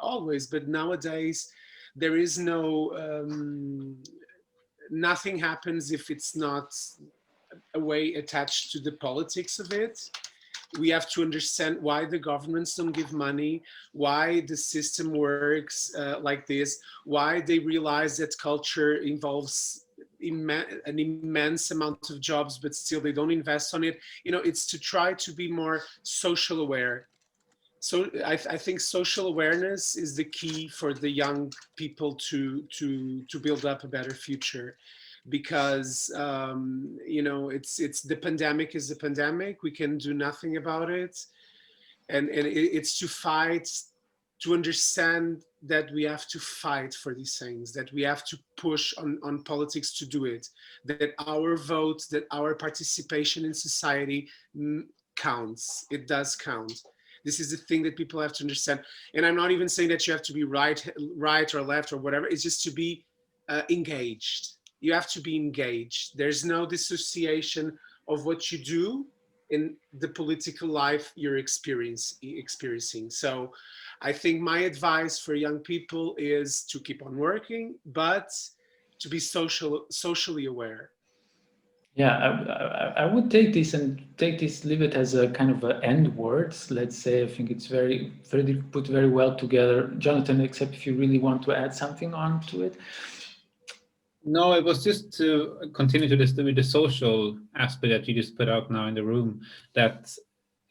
Speaker 3: always, but nowadays there is no. Nothing happens if it's not a way attached to the politics of it. We have to understand why the governments don't give money, why the system works like this, why they realize that culture involves an immense amount of jobs, but still they don't invest on it. It's to try to be more social aware. So I think social awareness is the key for the young people to build up a better future, because it's the pandemic is the pandemic. We can do nothing about it, and it's to fight, to understand that we have to fight for these things, that we have to push on politics to do it, that our vote, that our participation in society counts. It does count. This is the thing that people have to understand. And I'm not even saying that you have to be right or left or whatever. It's just to be engaged. You have to be engaged. There's no dissociation of what you do in the political life you're experiencing. So I think my advice for young people is to keep on working, but to be socially aware.
Speaker 2: Yeah, I would take this, leave it as a kind of end words, let's say. I think it's very put very well together. Jonathan, except if you really want to add something on to it.
Speaker 6: No, it was just to continue to this with the social aspect that you just put out now in the room. That,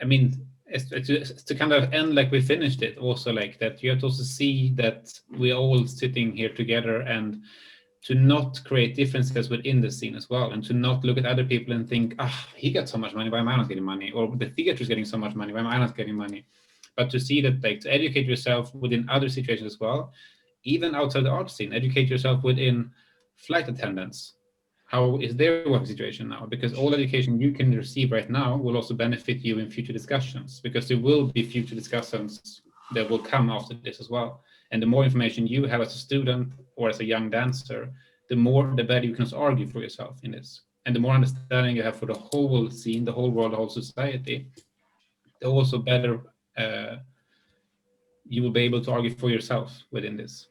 Speaker 6: I mean, it's to kind of end like we finished it. Also, like that, you have to also see that we're all sitting here together, and to not create differences within the scene as well, and to not look at other people and think, he got so much money, why am I not getting money? Or the theater is getting so much money, why am I not getting money? But to see that, like, to educate yourself within other situations as well, even outside the art scene, educate yourself within flight attendants. How is their work situation now? Because all education you can receive right now will also benefit you in future discussions, because there will be future discussions that will come after this as well. And the more information you have as a student or as a young dancer, the better you can argue for yourself in this. And the more understanding you have for the whole scene, the whole world, the whole society, the also better you will be able to argue for yourself within this.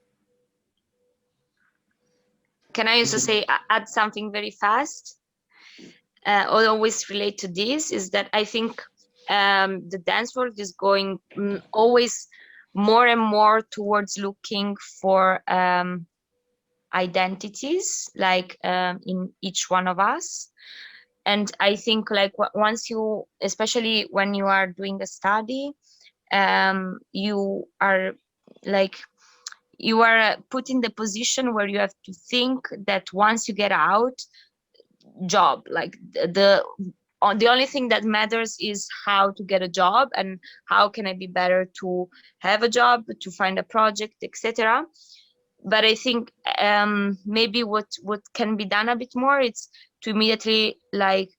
Speaker 8: Can I also add something very fast? Always relate to this, is that I think the dance world is going always more and more towards looking for identities, like in each one of us. And I think, like, once you, especially when you are doing a study, you are put in the position where you have to think that once you get out, job, like the only thing that matters is how to get a job and how can I be better to have a job, to find a project, etc. But I think maybe what can be done a bit more, it's to immediately, like,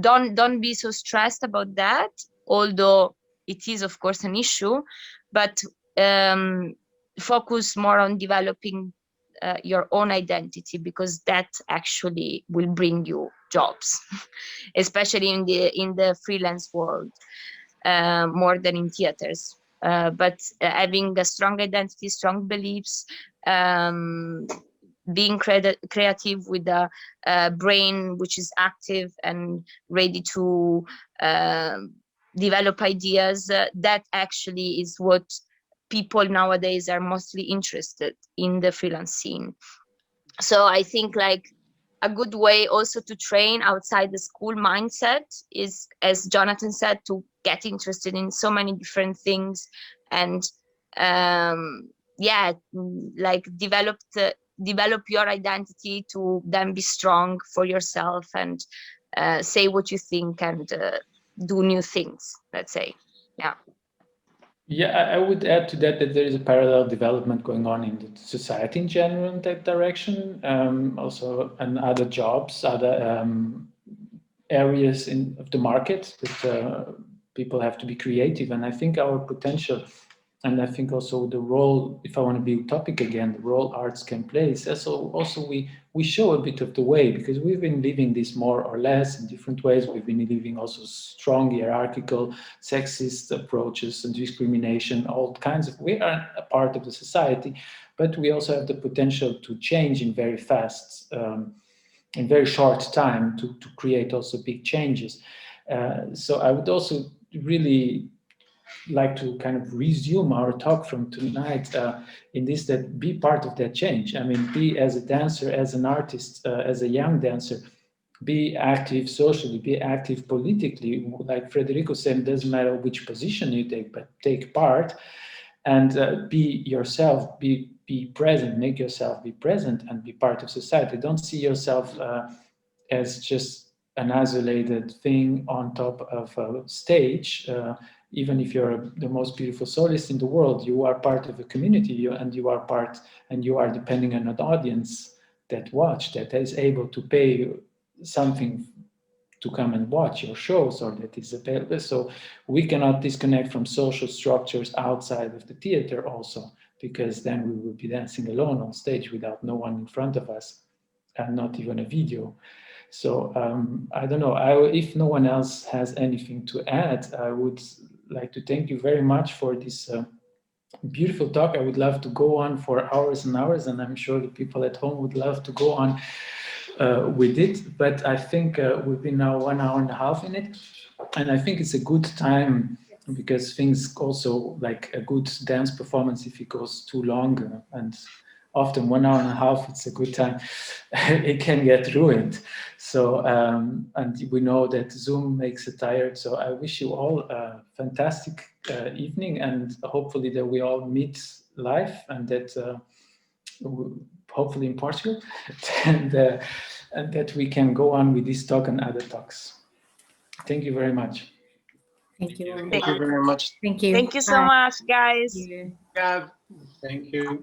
Speaker 8: don't be so stressed about that, although it is of course an issue, but focus more on developing your own identity, because that actually will bring you jobs, especially in the freelance world, more than in theaters. But having a strong identity, strong beliefs, being creative with a brain which is active and ready to develop ideas, that actually is what people nowadays are mostly interested in the freelance scene. So I think, like, a good way also to train outside the school mindset is, as Jonathan said, to get interested in so many different things, and like develop develop your identity to then be strong for yourself and say what you think and do new things, let's say. Yeah.
Speaker 2: Yeah, I would add to that that there is a parallel development going on in the society in general in that direction. Also, and other jobs, other areas of the market that people have to be creative. And I think our potential, and I think also the role, if I want to be utopic again, the role arts can play is also we show a bit of the way, because we've been living this more or less in different ways. We've been living also strong hierarchical, sexist approaches and discrimination, all kinds of, we are a part of the society, but we also have the potential to change in very fast, in very short time to create also big changes. So I would also really like to kind of resume our talk from tonight in this, that be part of that change. I mean, be as a dancer, as an artist, as a young dancer, be active socially, be active politically. Like Frederico said, it doesn't matter which position you take, but take part and be yourself, be present, make yourself be present and be part of society. Don't see yourself as just an isolated thing on top of a stage. Even if you're the most beautiful soloist in the world, you are part of a community, and you are depending on an audience that is able to pay something to come and watch your shows, or that is available. So we cannot disconnect from social structures outside of the theater also, because then we will be dancing alone on stage without no one in front of us and not even a video. So I don't know, if no one else has anything to add, I would like to thank you very much for this beautiful talk. I would love to go on for hours and hours, and I'm sure the people at home would love to go on with it. But I think we've been now 1 hour and a half in it, and I think it's a good time, because things also, like a good dance performance, if it goes too long, and often 1 hour and a half, it's a good time, it can get ruined. So, and we know that Zoom makes it tired. So I wish you all a fantastic evening, and hopefully that we all meet live, and that hopefully in Portugal, and that we can go on with this talk and other talks. Thank you very much.
Speaker 1: Thank you.
Speaker 7: Thank you very much.
Speaker 1: Thank you.
Speaker 8: Thank you so
Speaker 1: Bye.
Speaker 8: much, guys.
Speaker 1: Thank you.
Speaker 3: Yeah.
Speaker 6: Thank you.